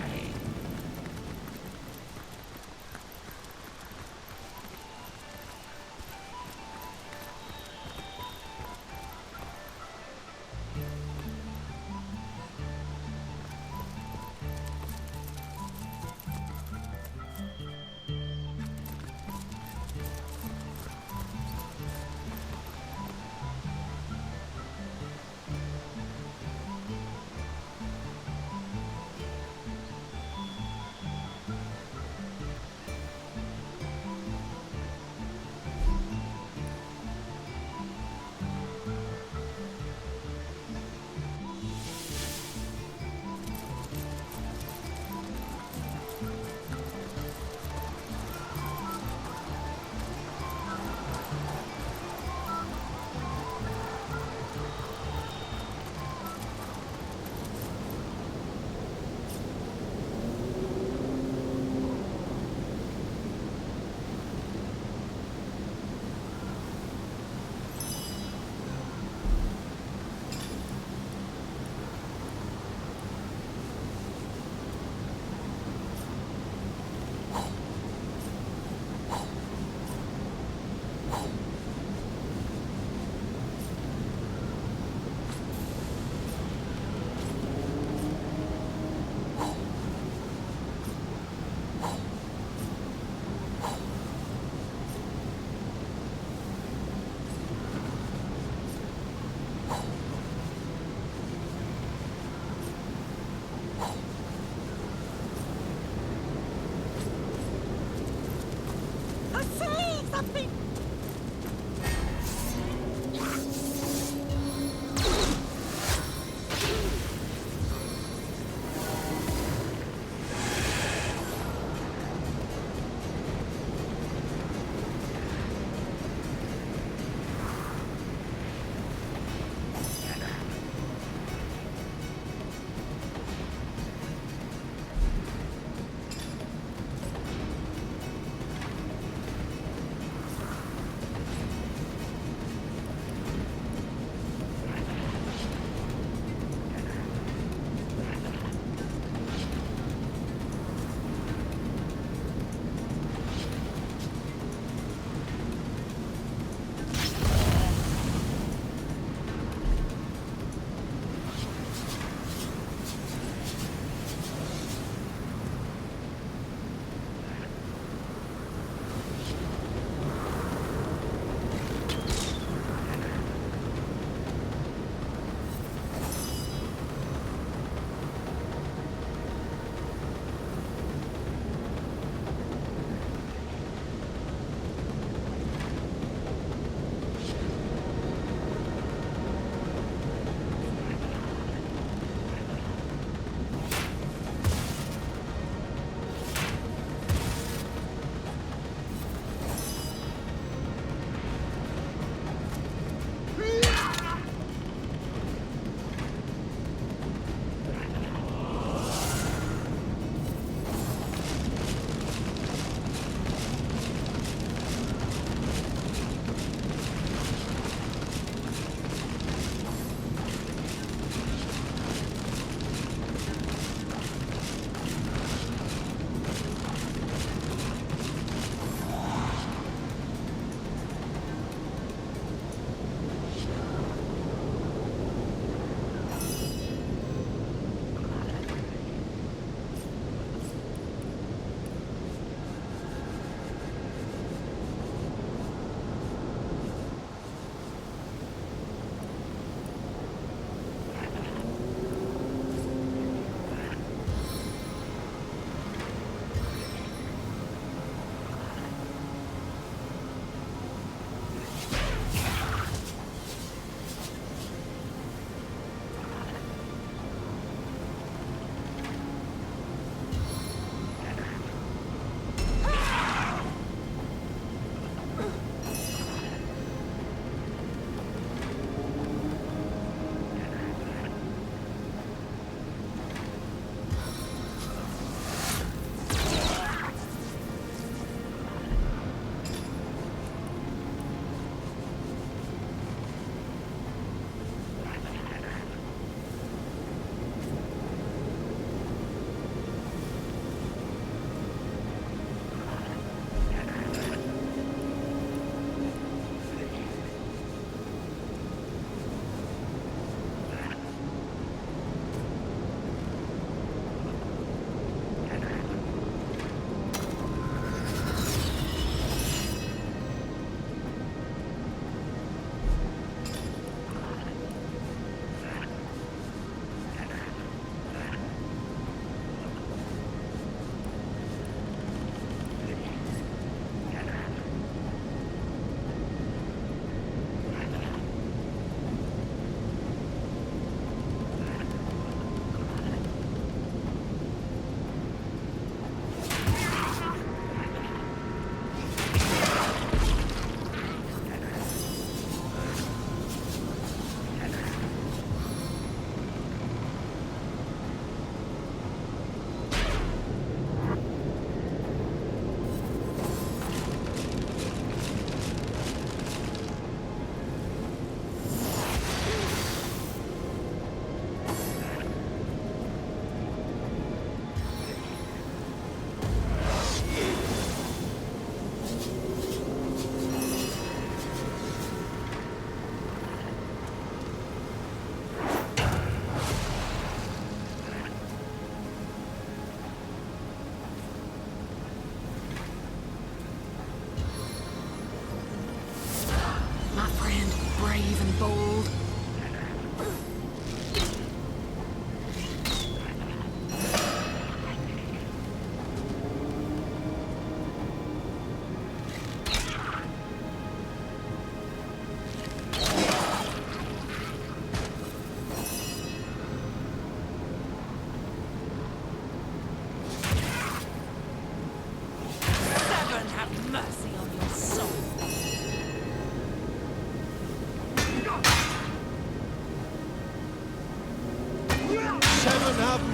interrupt me?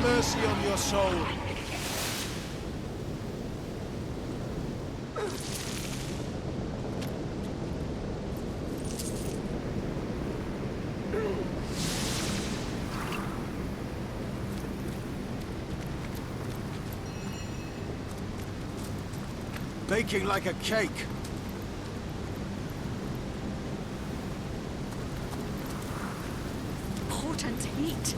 mercy on your soul. Baking like a cake. Potent heat.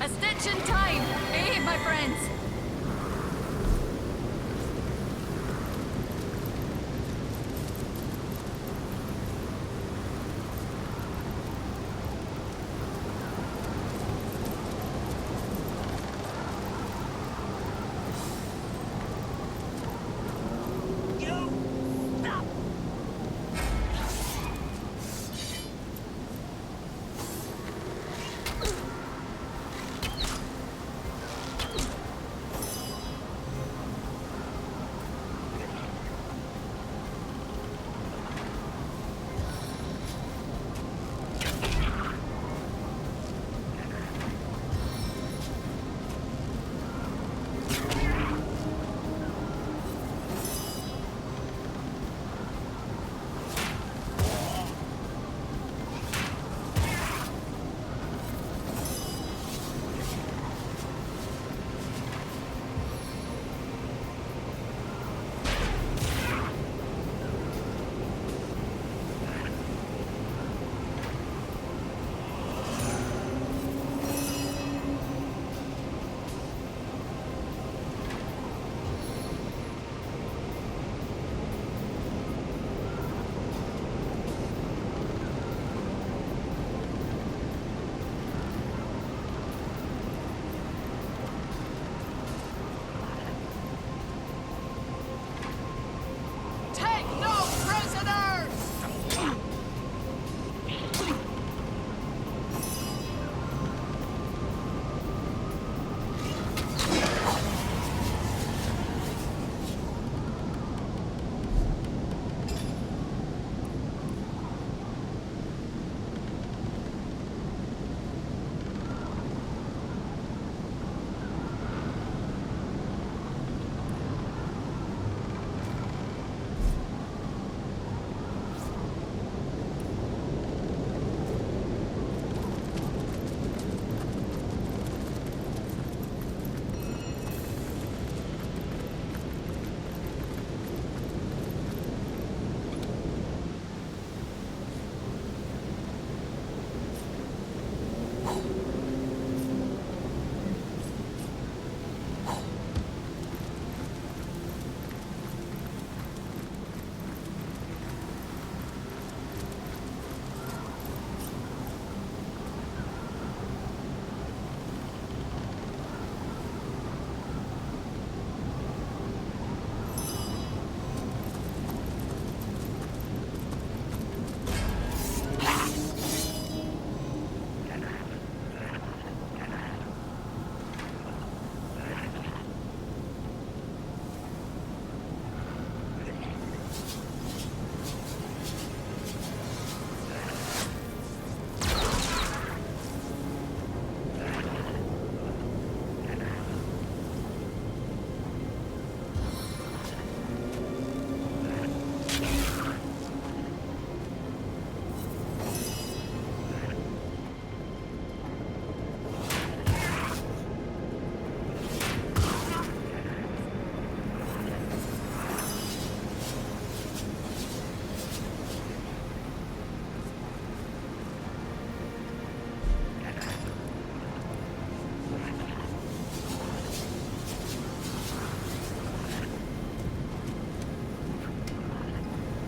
A stitch in time, eh, my friends?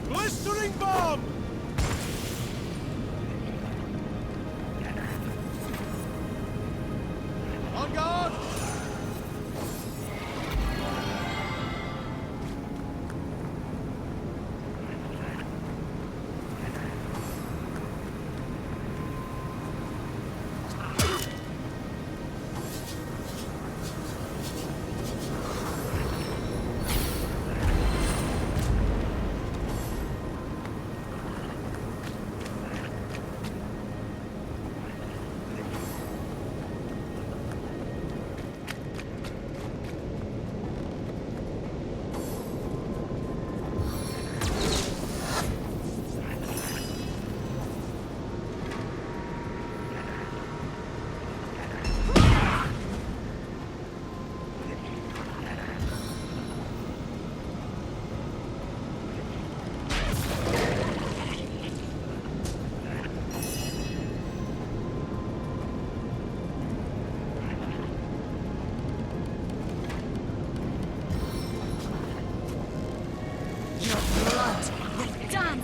Blistering bomb! On guard!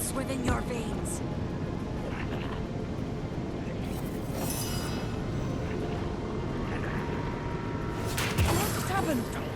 pulse within your veins. What just happened?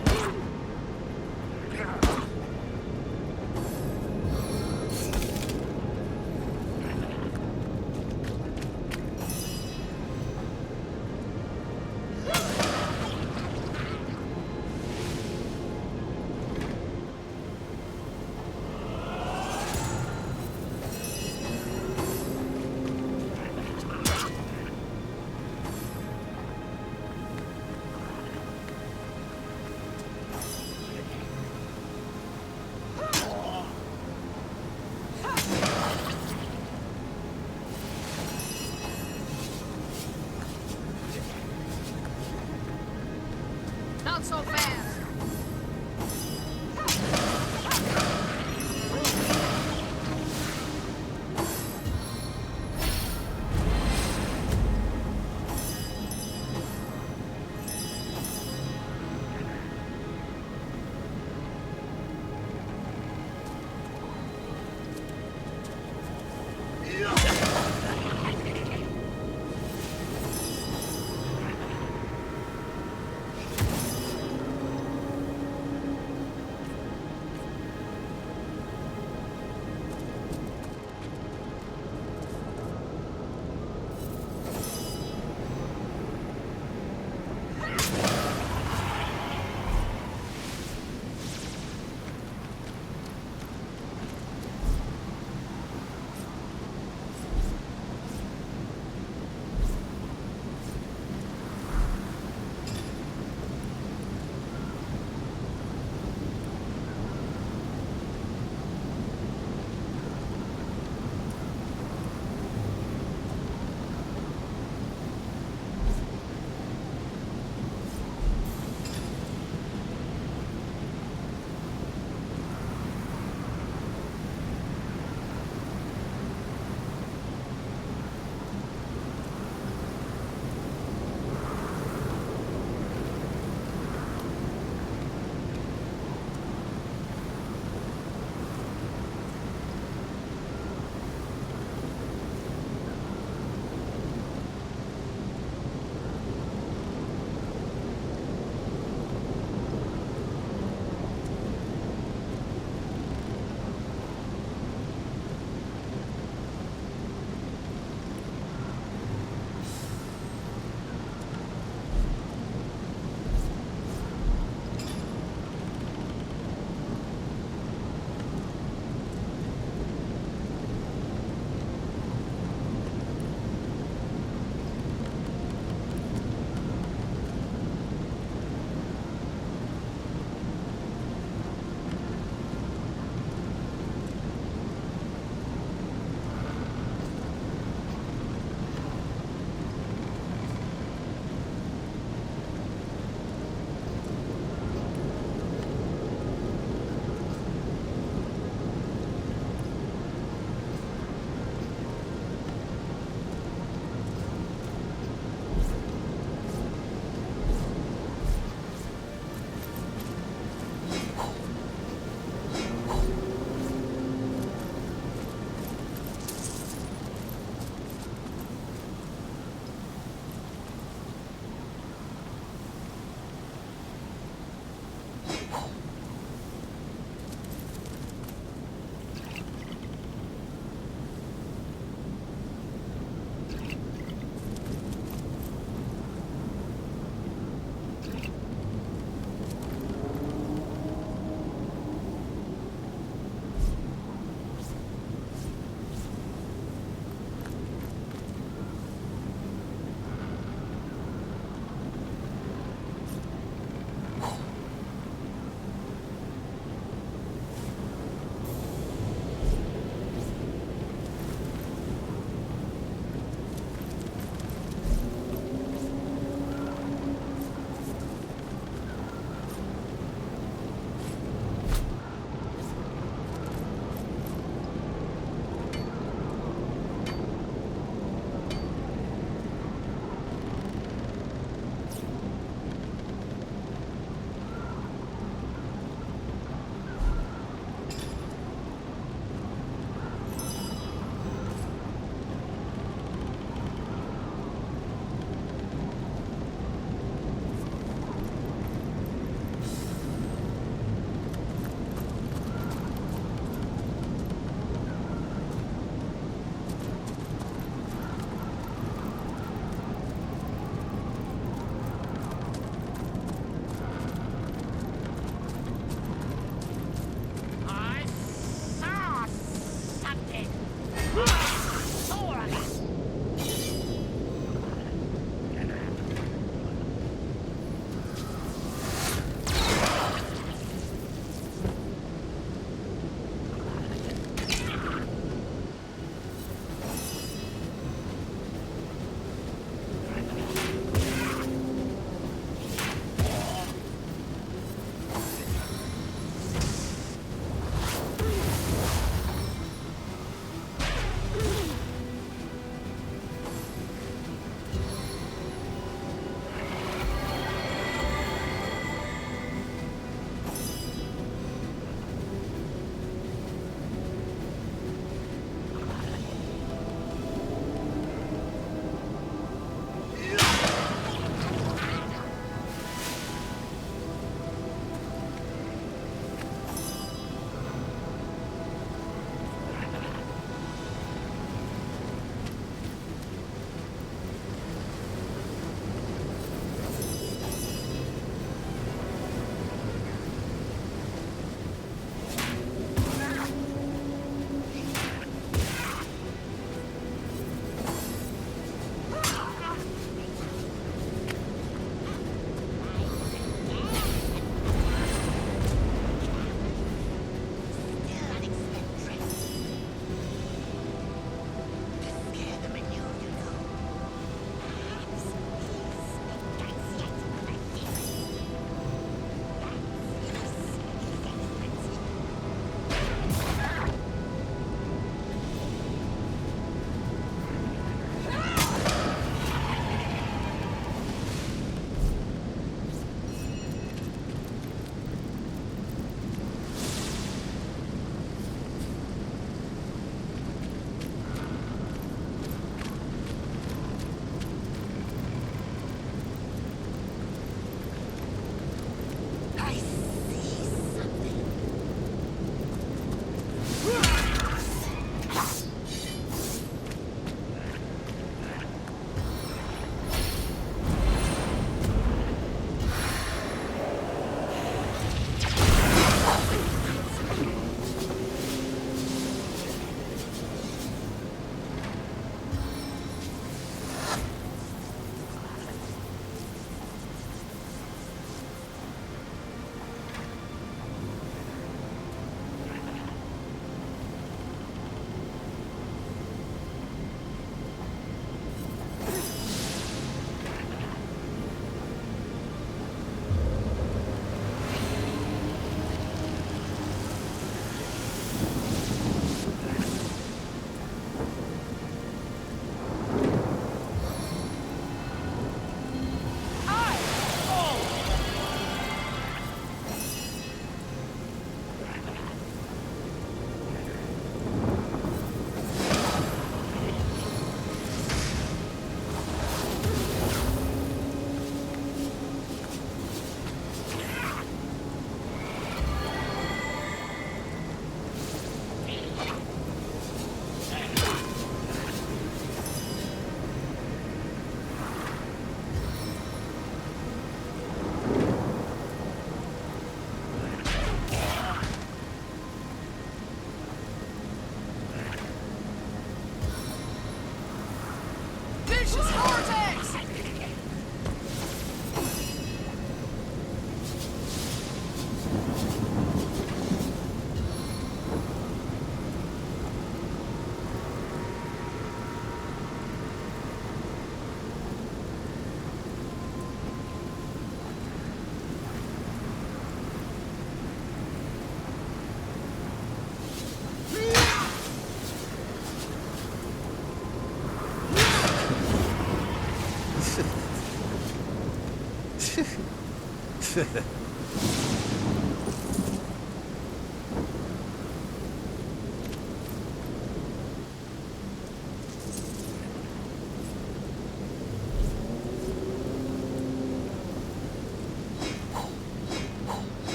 I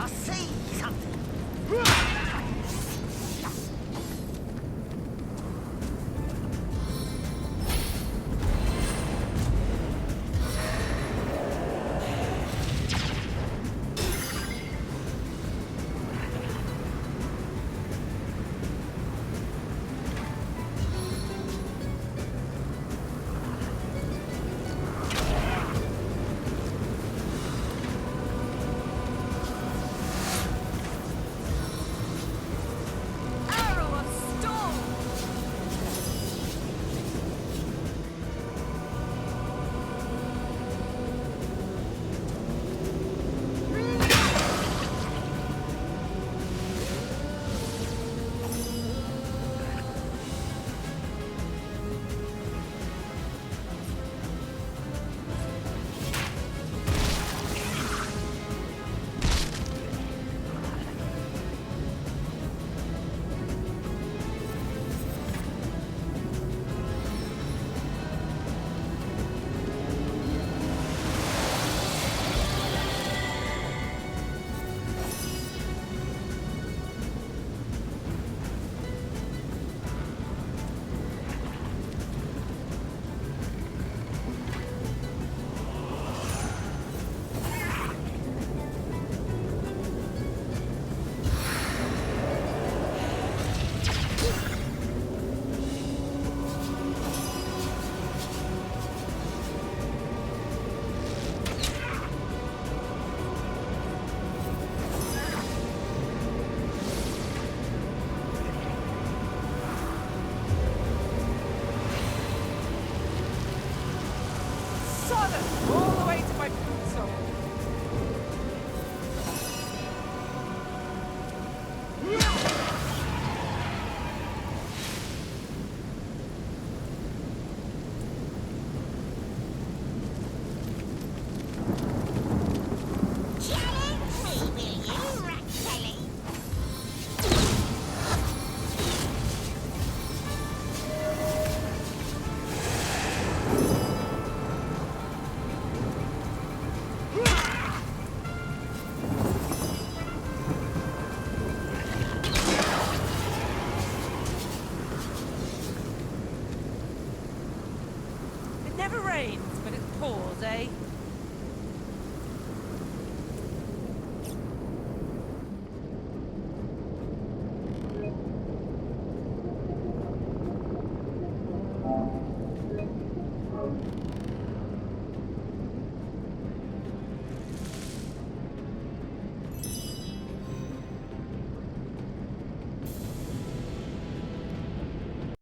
see something. All the way to my soul. It never rains, but it pours, eh?